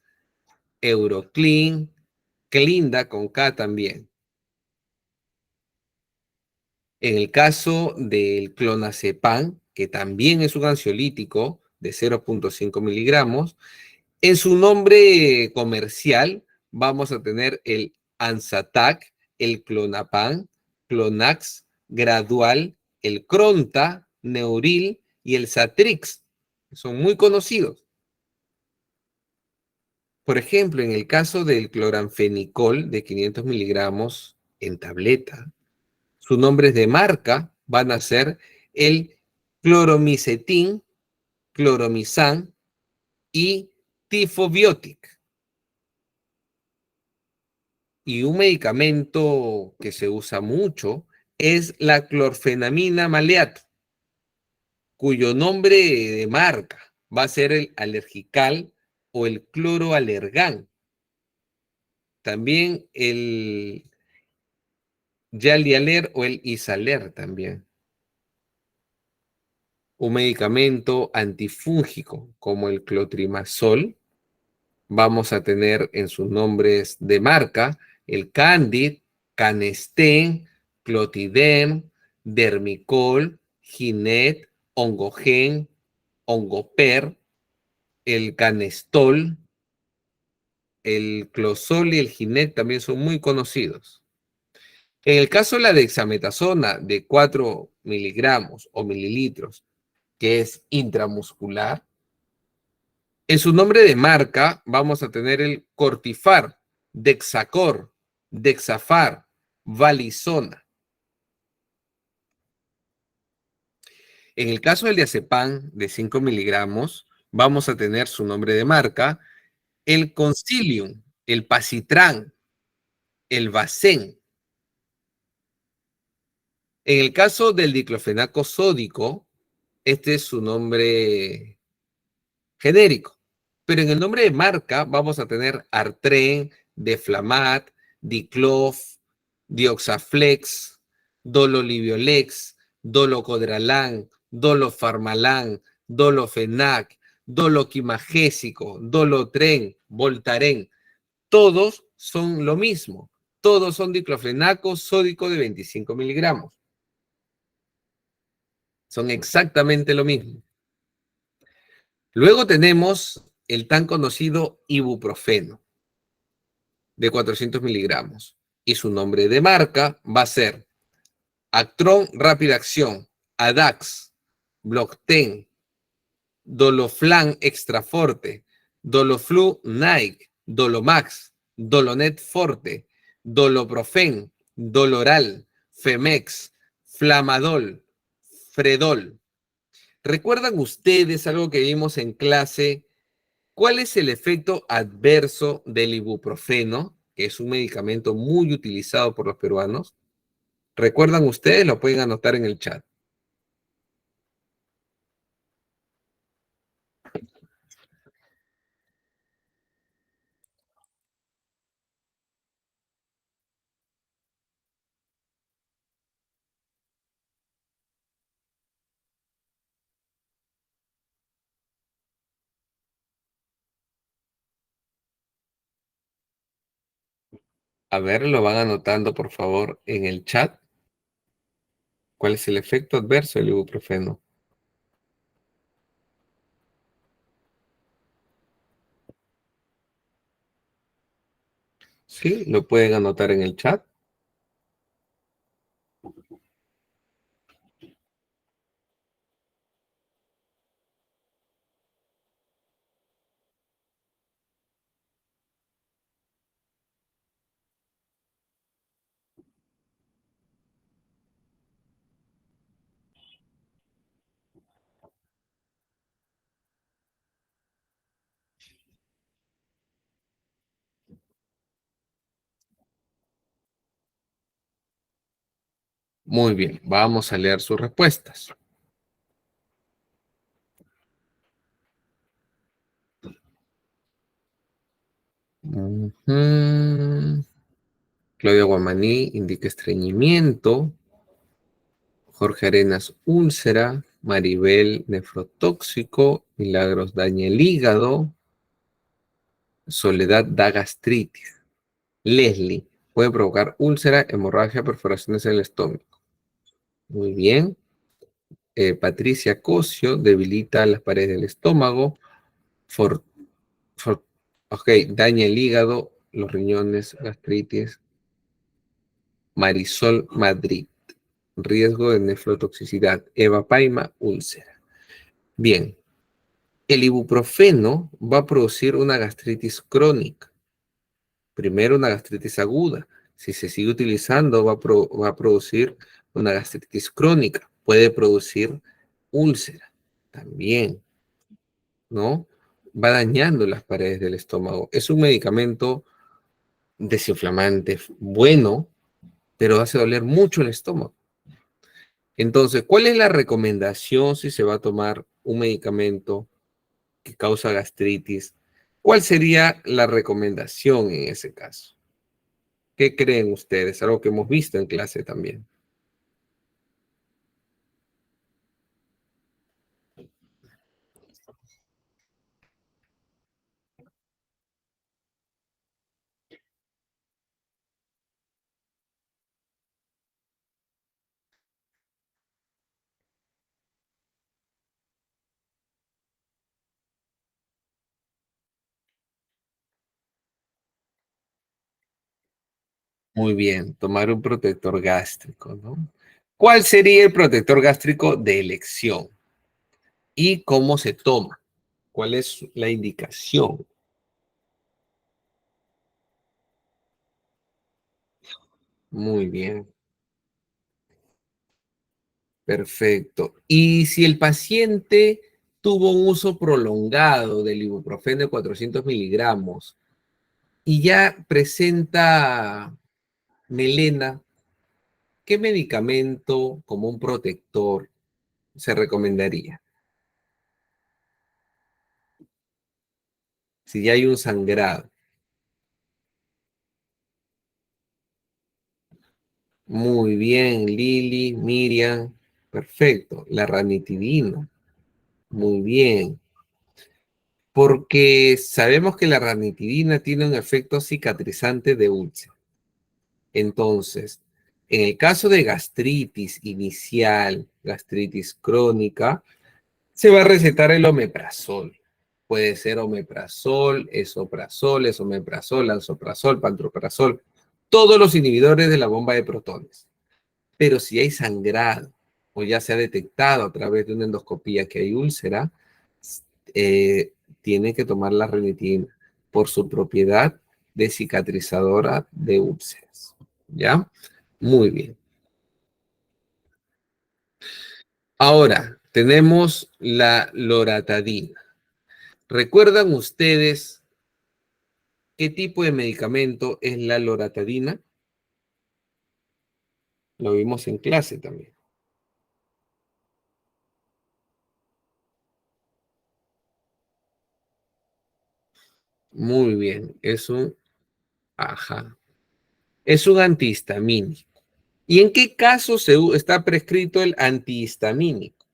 Euroclean, Clinda con K también. En el caso del clonazepam, que también es un ansiolítico de 0,5 miligramos, en su nombre comercial vamos a tener el Ansatac, el Clonapam, Clonax, Gradual, el Cronta, Neuril y el Satrix. Son muy conocidos. Por ejemplo, en el caso del cloranfenicol de 500 miligramos en tableta, sus nombres de marca van a ser el cloromicetin, cloromizan y tifobiotic. Y un medicamento que se usa mucho es la clorfenamina maleato, cuyo nombre de marca va a ser el alergical o el cloroalergán. También el Yalialer o el Isaler también. Un medicamento antifúngico como el clotrimazol. Vamos a tener en sus nombres de marca el Candid, Canesten, Clotidem, Dermicol, Ginet, Ongogen, Ongoper, el Canestol, el Closol y el Ginet también son muy conocidos. En el caso de la dexametasona de 4 miligramos o mililitros, que es intramuscular, en su nombre de marca vamos a tener el Cortifar, Dexacor, Dexafar, Valisona. En el caso del diazepam de 5 miligramos, vamos a tener su nombre de marca, el Concilium, el Pasitran, el Vasen. En el caso del diclofenaco sódico, este es su nombre genérico. Pero en el nombre de marca vamos a tener Artren, Deflamat, Diclof, Dioxaflex, Dololiviolex, Dolocodralan, Dolofarmalan, Dolofenac, doloquimagésico, dolotren, voltaren, todos son lo mismo. Todos son diclofenaco sódico de 25 miligramos. Son exactamente lo mismo. Luego tenemos el tan conocido ibuprofeno de 400 miligramos. Y su nombre de marca va a ser Actron Rápida Acción, Adax, Blocten, Doloflan Extra Forte, Doloflu Nike, Dolomax, Dolonet Forte, Doloprofen, Doloral, Femex, Flamadol, Fredol. ¿Recuerdan ustedes algo que vimos en clase? ¿Cuál es el efecto adverso del ibuprofeno, que es un medicamento muy utilizado por los peruanos? ¿Recuerdan ustedes? Lo pueden anotar en el chat. A ver, lo van anotando, por favor, en el chat. ¿Cuál es el efecto adverso del ibuprofeno? Sí, lo pueden anotar en el chat. Muy bien, vamos a leer sus respuestas. Ujú. Claudia Guamaní indica estreñimiento. Jorge Arenas, úlcera. Maribel, nefrotóxico. Milagros, daña el hígado. Soledad, da gastritis. Leslie, puede provocar úlcera, hemorragia, perforaciones en el estómago. Muy bien. Patricia Cosio, debilita las paredes del estómago. For, for- ok, daña el hígado, los riñones, gastritis. Marisol Madrid, riesgo de nefrotoxicidad. Eva Paima, úlcera. Bien, el ibuprofeno va a producir una gastritis crónica. Primero una gastritis aguda. Si se sigue utilizando, va a producir una gastritis crónica. Puede producir úlcera también, ¿no? Va dañando las paredes del estómago. Es un medicamento desinflamante bueno, pero hace doler mucho el estómago. Entonces, ¿cuál es la recomendación si se va a tomar un medicamento que causa gastritis? ¿Cuál sería la recomendación en ese caso? ¿Qué creen ustedes? Algo que hemos visto en clase también. Muy bien, tomar un protector gástrico, ¿no? ¿Cuál sería el protector gástrico de elección? ¿Y cómo se toma? ¿Cuál es la indicación? Muy bien, perfecto. Y si el paciente tuvo un uso prolongado del ibuprofeno de 400 miligramos y ya presenta melena, ¿qué medicamento como un protector se recomendaría? Si ya hay un sangrado. Muy bien, Lili, Miriam. Perfecto. La ranitidina. Muy bien. Porque sabemos que la ranitidina tiene un efecto cicatrizante de úlcera. Entonces, en el caso de gastritis inicial, gastritis crónica, se va a recetar el omeprazol. Puede ser omeprazol, esomeprazol, lansoprazol, pantoprazol, todos los inhibidores de la bomba de protones. Pero si hay sangrado o ya se ha detectado a través de una endoscopía que hay úlcera, eh, tiene que tomar la ranitidina por su propiedad de cicatrizadora de úlceras. ¿Ya? Muy bien. Ahora, tenemos la loratadina. ¿Recuerdan ustedes qué tipo de medicamento es la loratadina? Lo vimos en clase también. Muy bien, ajá, es un antihistamínico. ¿Y en qué caso está prescrito el antihistamínico?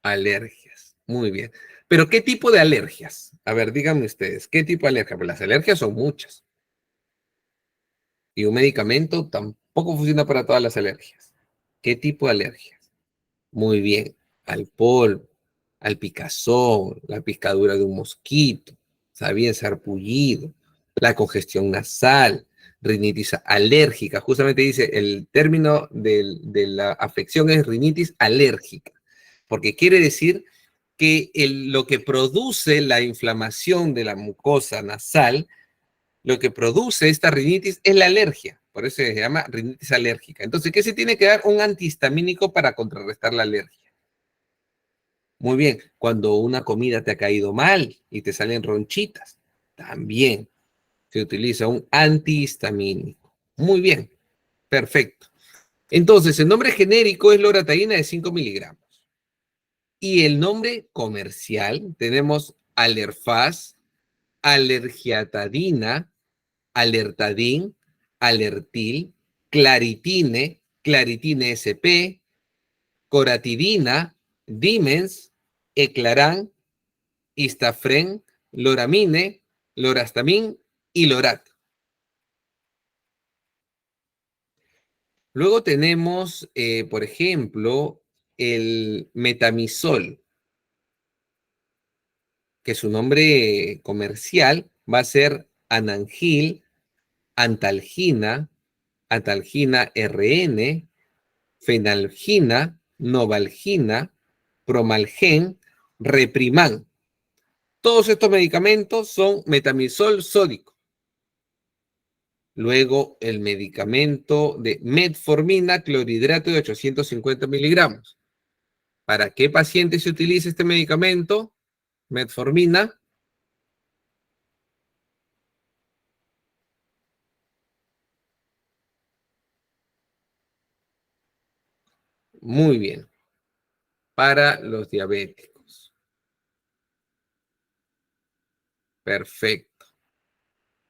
Alergias. Muy bien. Pero ¿qué tipo de alergias? A ver, díganme ustedes, ¿qué tipo de alergias? Pues las alergias son muchas. Y un medicamento tampoco funciona para todas las alergias. ¿Qué tipo de alergias? Muy bien. Al polvo, al picazón, la picadura de un mosquito, sabía sarpullido, la congestión nasal, rinitis alérgica. Justamente dice, el término de la afección es rinitis alérgica, porque quiere decir que lo que produce la inflamación de la mucosa nasal, lo que produce esta rinitis es la alergia. Por eso se llama rinitis alérgica. Entonces, ¿qué se tiene que dar? Un antihistamínico para contrarrestar la alergia. Muy bien, cuando una comida te ha caído mal y te salen ronchitas, también se utiliza un antihistamínico. Muy bien, perfecto. Entonces, el nombre genérico es loratadina de 5 miligramos. Y el nombre comercial tenemos Alerfaz, Alergiatadina, Alertadin, Alertil, Claritine, Claritine SP, Coratidina, Dimens, Eclaran, Istafren, Loramine, Lorastamin y Lorat. Luego tenemos, por ejemplo, el metamizol, que su nombre comercial va a ser Anangil, Antalgina, Antalgina RN, Fenalgina, Novalgina, Promalgen, Repriman. Todos estos medicamentos son metamizol sódico. Luego el medicamento de metformina, clorhidrato de 850 miligramos. ¿Para qué paciente se utiliza este medicamento? Metformina. Muy bien. Para los diabéticos. Perfecto.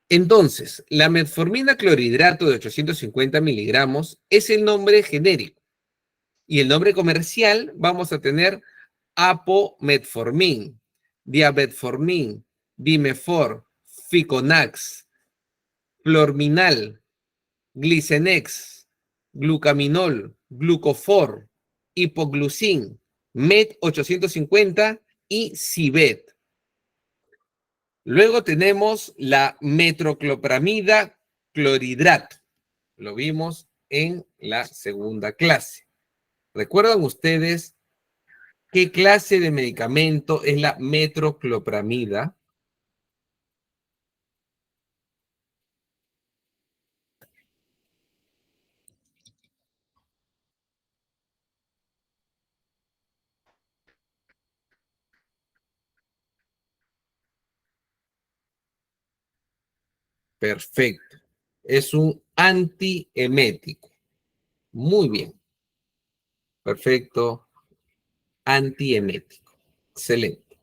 Entonces, la metformina clorhidrato de 850 miligramos es el nombre genérico. Y el nombre comercial vamos a tener Apometformin, Diabetformin, Dimefor, Ficonax, Florminal, Glicenex, Glucaminol, Glucofor, Hipoglucin, Met 850 y Cibet. Luego tenemos la metroclopramida clorhidrato. Lo vimos en la segunda clase. ¿Recuerdan ustedes qué clase de medicamento es la metroclopramida? Perfecto. Es un antiemético. Muy bien. Perfecto. Antiemético. Excelente.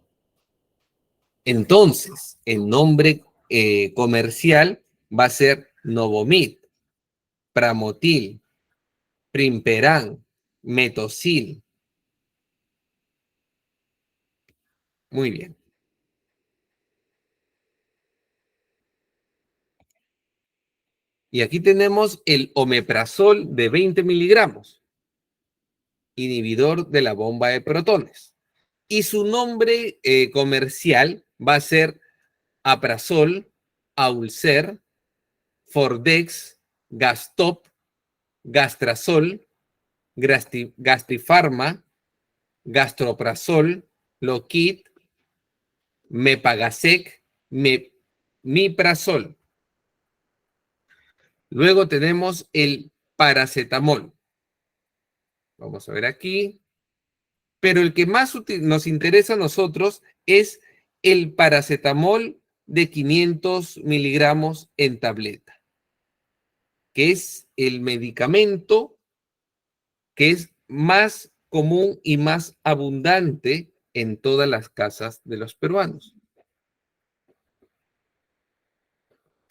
Entonces, el nombre comercial va a ser Novomid, Pramotil, Primperan, Metosil. Muy bien. Y aquí tenemos el omeprazol de 20 miligramos, inhibidor de la bomba de protones. Y su nombre comercial va a ser Aprazol, Aulcer, Fordex, Gastop, Gastrazol, Gastrifarma, Gastroprazol, Loquit, Mepagasec, Miprazol. Luego tenemos el paracetamol. Vamos a ver aquí. Pero el que más nos interesa a nosotros es el paracetamol de 500 miligramos en tableta, que es el medicamento que es más común y más abundante en todas las casas de los peruanos.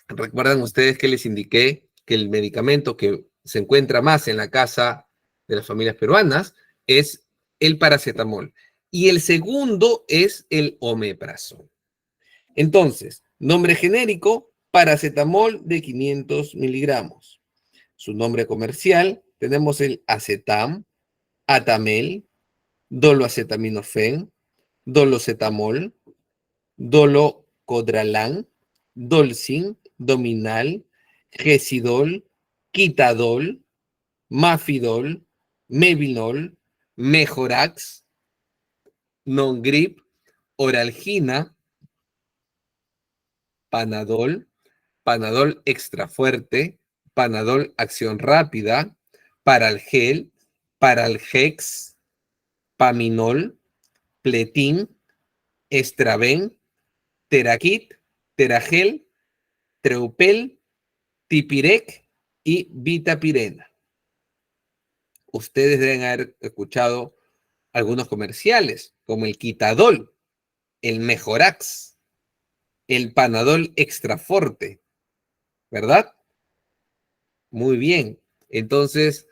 ¿Recuerdan ustedes que les indiqué que el medicamento que se encuentra más en la casa de las familias peruanas es el paracetamol? Y el segundo es el omeprazol. Entonces, nombre genérico, paracetamol de 500 miligramos. Su nombre comercial, tenemos el acetam, atamel, doloacetaminofén, dolocetamol, dolocodralán, dolcin, dominal, gesidol, quitadol, mafidol, mevinol, mejorax, nongrip, oralgina, panadol, Panadol extra fuerte, Panadol acción rápida, Paralgel, Paralgex, Paminol, Pletin, Estraven, Terakit, Teragel, Treupel, Tipirec y Vitapirena. Ustedes deben haber escuchado algunos comerciales, como el Quitadol, el Mejorax, el Panadol extra fuerte, ¿verdad? Muy bien. Entonces,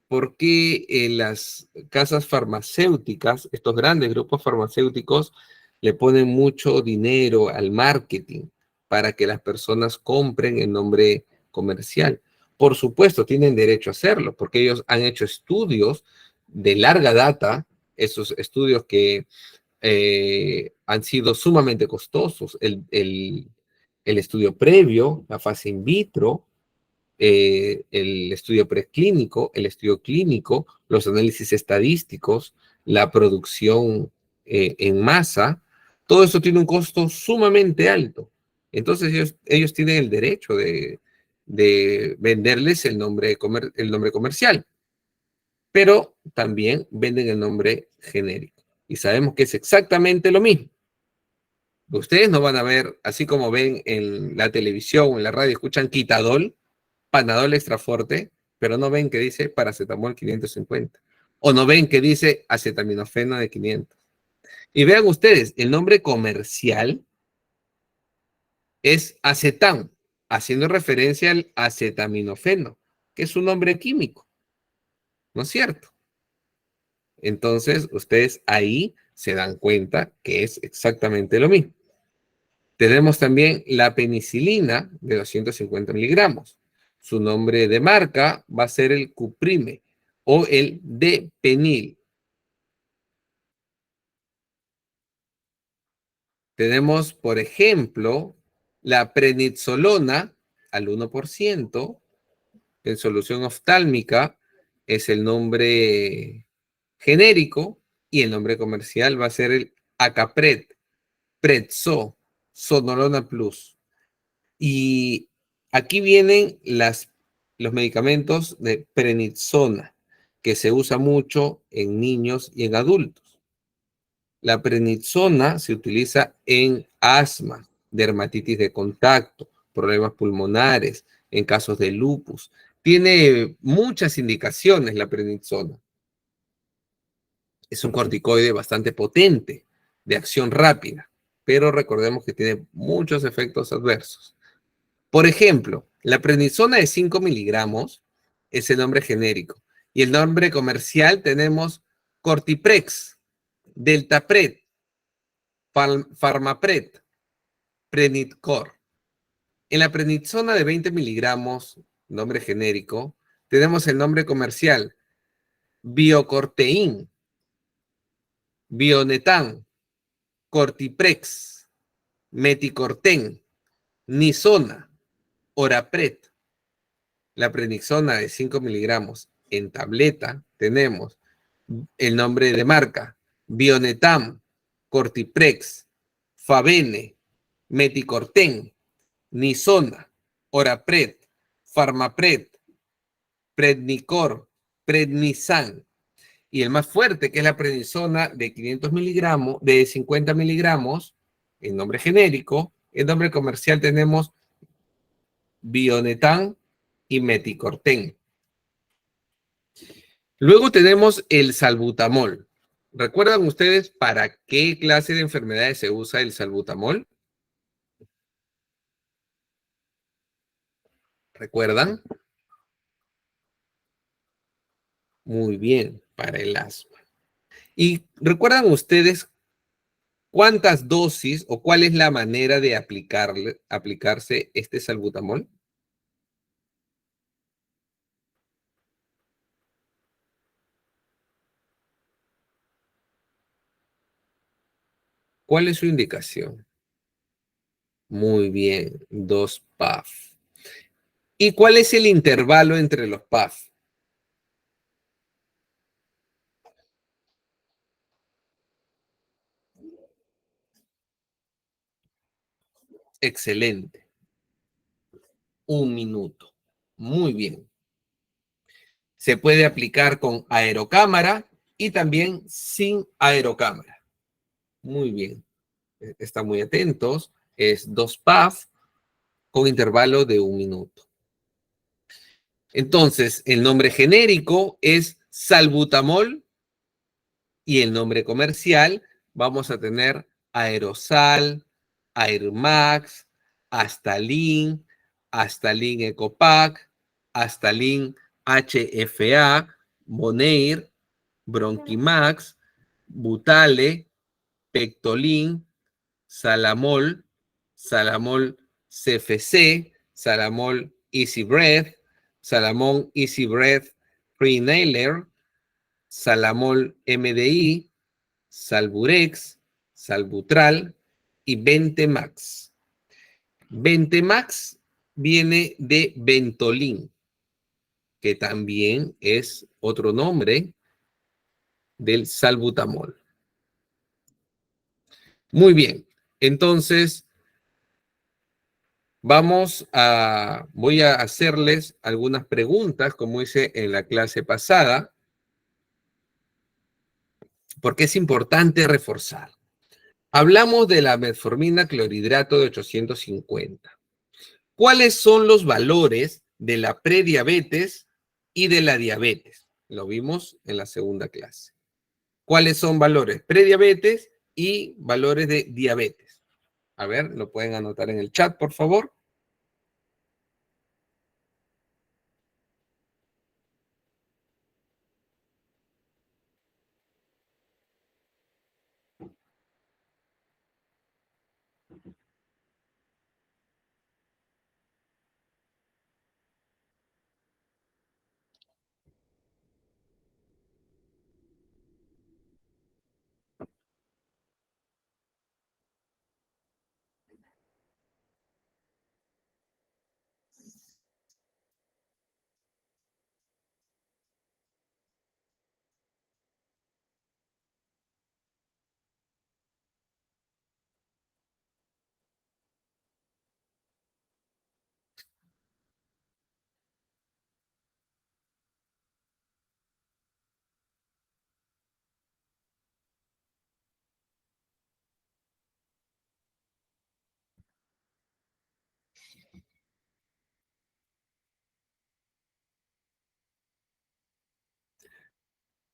¿por qué las casas farmacéuticas, estos grandes grupos farmacéuticos, le ponen mucho dinero al marketing para que las personas compren en nombre comercial? Por supuesto, tienen derecho a hacerlo, porque ellos han hecho estudios de larga data, esos estudios que han sido sumamente costosos, el estudio previo, la fase in vitro, el estudio preclínico, el estudio clínico, los análisis estadísticos, la producción en masa, todo eso tiene un costo sumamente alto. Entonces ellos tienen el derecho de venderles el nombre comercial, pero también venden el nombre genérico. Y sabemos que es exactamente lo mismo. Ustedes no van a ver, así como ven en la televisión o en la radio, escuchan Quitadol, Panadol extra fuerte, pero no ven que dice paracetamol 550. O no ven que dice acetaminofeno de 500. Y vean ustedes, el nombre comercial es acetam, haciendo referencia al acetaminofeno, que es un nombre químico, ¿no es cierto? Entonces, ustedes ahí se dan cuenta que es exactamente lo mismo. Tenemos también la penicilina de 250 miligramos. Su nombre de marca va a ser el Cuprime o el Depenil. Tenemos, por ejemplo, la prednisolona al 1% en solución oftálmica, es el nombre genérico, y el nombre comercial va a ser el Acapred, Predso, Sonolona Plus. Y aquí vienen los medicamentos de prednisona, que se usa mucho en niños y en adultos. La prednisona se utiliza en asma, dermatitis de contacto, problemas pulmonares, en casos de lupus. Tiene muchas indicaciones la prednisona. Es un corticoide bastante potente, de acción rápida, pero recordemos que tiene muchos efectos adversos. Por ejemplo, la prednisona de 5 miligramos es el nombre genérico. Y el nombre comercial tenemos Cortiprex, Deltapred, Farmapred, Prednitcor. En la prednisona de 20 miligramos, nombre genérico, tenemos el nombre comercial Biocortein, Bionetan, Cortiprex, Meticorten, Nisona, Orapred. La prednisona de 5 miligramos en tableta tenemos el nombre de marca, Bionetam, Cortiprex, Favene, Meticorten, Nisona, Orapred, Farmapred, Prednicor, Prednisan. Y el más fuerte, que es la prednisona de 500 miligramos, de 50 miligramos, el nombre genérico. El nombre comercial tenemos Bionetan y Meticorten. Luego tenemos el salbutamol. ¿Recuerdan ustedes para qué clase de enfermedades se usa el salbutamol? ¿Recuerdan? Muy bien, para el asma. ¿Y recuerdan ustedes cuántas dosis o cuál es la manera de aplicarse este salbutamol? ¿Cuál es su indicación? Muy bien, 2 PAF. ¿Y cuál es el intervalo entre los PAF? Excelente, 1 minuto. Muy bien. Se puede aplicar con aerocámara y también sin aerocámara. Muy bien, están muy atentos. Es 2 PAF con intervalo de 1 minuto. Entonces, el nombre genérico es salbutamol y el nombre comercial vamos a tener Aerosal, Airmax, Astalin, Astalin Ecopac, Astalin HFA, Moneir, Bronquimax, Butale, Pectolin, Salamol, Salamol CFC, Salamol Easy Breath, Salamón Easy Breath Pre-Nailer, Salamol MDI, Salburex, Salbutral y Ventemax. Ventemax viene de Ventolin, que también es otro nombre del salbutamol. Muy bien, entonces voy a hacerles algunas preguntas, como hice en la clase pasada, porque es importante reforzar. Hablamos de la metformina clorhidrato de 850. ¿Cuáles son los valores de la prediabetes y de la diabetes? Lo vimos en la segunda clase. ¿Cuáles son valores prediabetes y valores de diabetes? A ver, lo pueden anotar en el chat, por favor.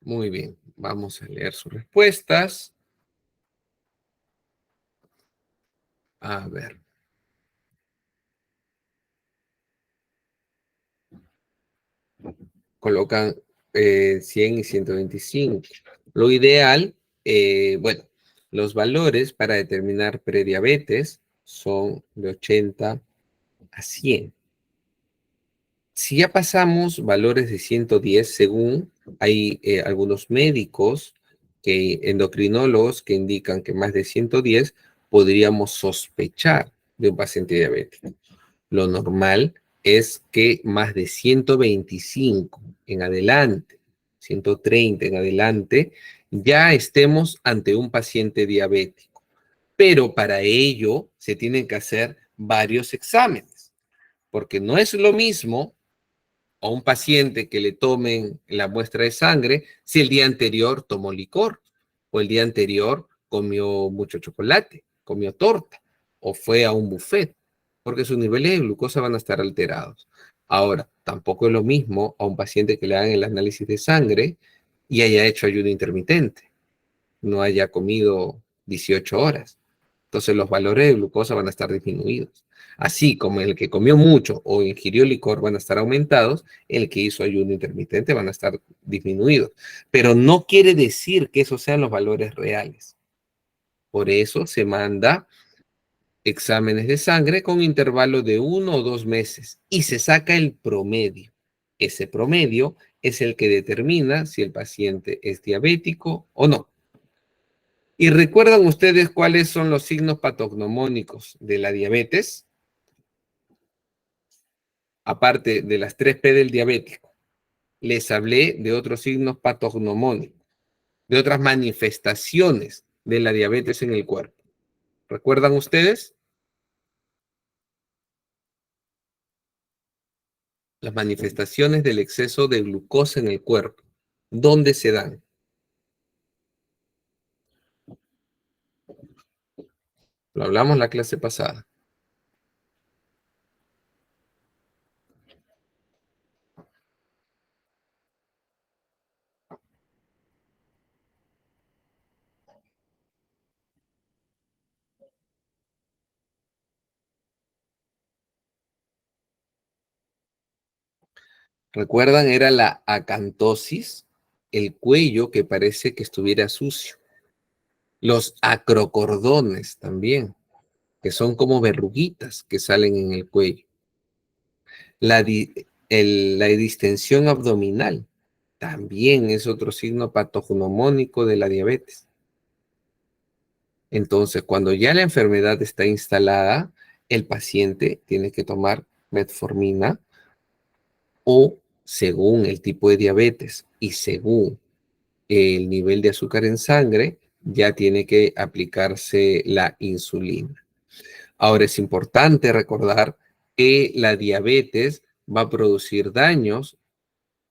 Muy bien, vamos a leer sus respuestas. A ver. colocan 100 y 125. Lo ideal, bueno, los valores para determinar prediabetes son de 80 a 100. Si ya pasamos valores de 110, según hay algunos médicos, endocrinólogos, que indican que más de 110 podríamos sospechar de un paciente diabético. Lo normal es que más de 125 en adelante, 130 en adelante, ya estemos ante un paciente diabético. Pero para ello se tienen que hacer varios exámenes, porque no es lo mismo a un paciente que le tomen la muestra de sangre si el día anterior tomó licor o el día anterior comió mucho chocolate, comió torta o fue a un buffet, porque sus niveles de glucosa van a estar alterados. Ahora, tampoco es lo mismo a un paciente que le hagan el análisis de sangre y haya hecho ayuno intermitente, no haya comido 18 horas. Entonces los valores de glucosa van a estar disminuidos. Así como el que comió mucho o ingirió licor van a estar aumentados, el que hizo ayuno intermitente van a estar disminuidos. Pero no quiere decir que esos sean los valores reales. Por eso se manda exámenes de sangre con intervalo de 1 o 2 meses y se saca el promedio. Ese promedio es el que determina si el paciente es diabético o no. ¿Y recuerdan ustedes cuáles son los signos patognomónicos de la diabetes? Aparte de las 3P del diabético, les hablé de otros signos patognomónicos, de otras manifestaciones de la diabetes en el cuerpo. ¿Recuerdan ustedes? Las manifestaciones del exceso de glucosa en el cuerpo. ¿Dónde se dan? Lo hablamos la clase pasada. ¿Recuerdan? Era la acantosis, el cuello que parece que estuviera sucio. Los acrocordones también, que son como verruguitas que salen en el cuello. La distensión abdominal también es otro signo patognomónico de la diabetes. Entonces, cuando ya la enfermedad está instalada, el paciente tiene que tomar metformina o, según el tipo de diabetes y según el nivel de azúcar en sangre, ya tiene que aplicarse la insulina. Ahora es importante recordar que la diabetes va a producir daños,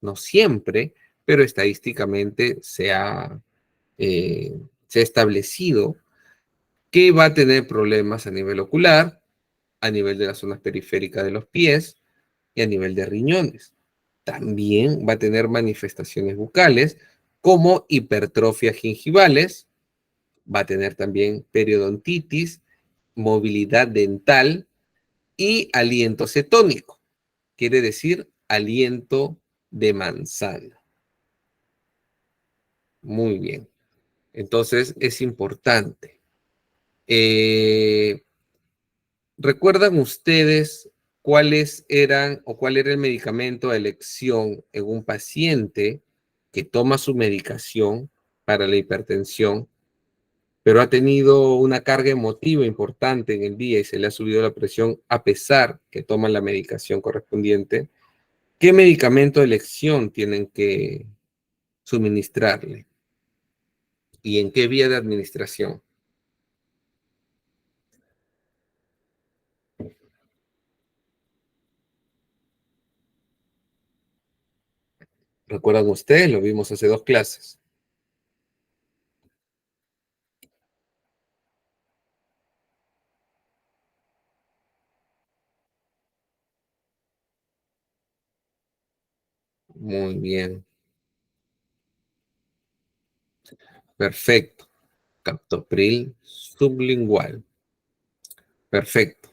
no siempre, pero estadísticamente se ha establecido que va a tener problemas a nivel ocular, a nivel de las zonas periféricas de los pies y a nivel de riñones. También va a tener manifestaciones bucales como hipertrofia gingivales, va a tener también periodontitis, movilidad dental y aliento cetónico. Quiere decir aliento de manzana. Muy bien. Entonces es importante. ¿Recuerdan ustedes cuáles eran o cuál era el medicamento a elección en un paciente que toma su medicación para la hipertensión, pero ha tenido una carga emotiva importante en el día y se le ha subido la presión a pesar que toma la medicación correspondiente? ¿Qué medicamento de elección tienen que suministrarle? ¿Y en qué vía de administración? ¿Recuerdan ustedes? Lo vimos hace 2 clases. Muy bien. Perfecto. Captopril sublingual. Perfecto.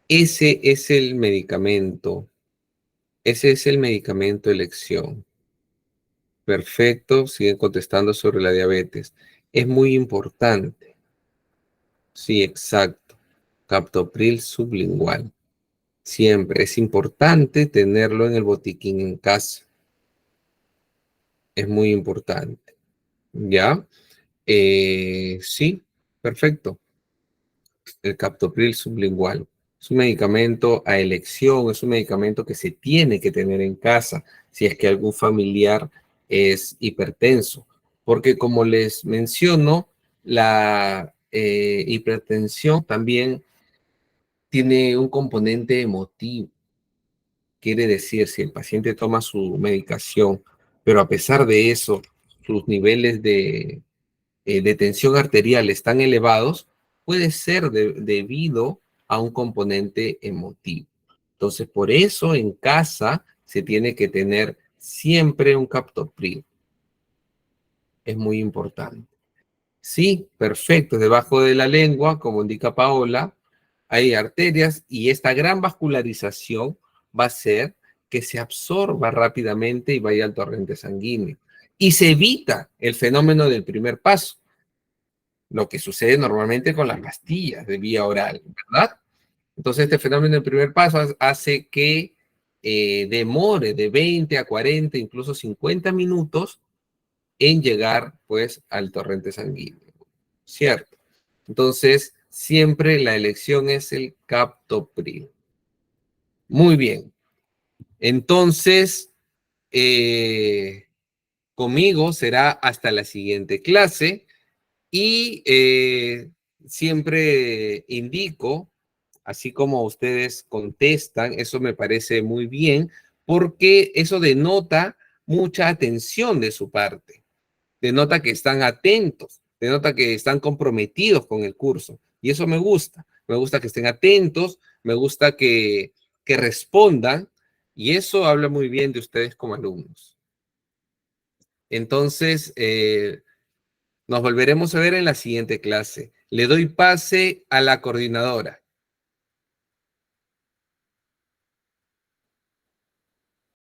Ese es el medicamento Ese es el medicamento elección. Perfecto, siguen contestando sobre la diabetes. Es muy importante. Sí, exacto. Captopril sublingual. Siempre es importante tenerlo en el botiquín en casa. Es muy importante. ¿Ya? Sí, perfecto. El captopril sublingual. Es un medicamento a elección, es un medicamento que se tiene que tener en casa si es que algún familiar es hipertenso. Porque como les menciono, la hipertensión también tiene un componente emotivo. Quiere decir, si el paciente toma su medicación, pero a pesar de eso, sus niveles de tensión arterial están elevados, puede ser debido a un componente emotivo. Entonces, por eso en casa se tiene que tener siempre un captopril. Es muy importante. Sí, perfecto. Debajo de la lengua, como indica Paola, hay arterias y esta gran vascularización va a hacer que se absorba rápidamente y vaya al torrente sanguíneo. Y se evita el fenómeno del primer paso, lo que sucede normalmente con las pastillas de vía oral, ¿verdad? Entonces, este fenómeno del primer paso hace que demore de 20 a 40, incluso 50 minutos en llegar, pues, al torrente sanguíneo, ¿cierto? Entonces, siempre la elección es el captopril. Muy bien. Entonces, eh, conmigo será hasta la siguiente clase. Y siempre indico, así como ustedes contestan, eso me parece muy bien, porque eso denota mucha atención de su parte, denota que están atentos, denota que están comprometidos con el curso. Y eso me gusta que estén atentos, me gusta que respondan, y eso habla muy bien de ustedes como alumnos. Entonces, nos volveremos a ver en la siguiente clase. Le doy pase a la coordinadora.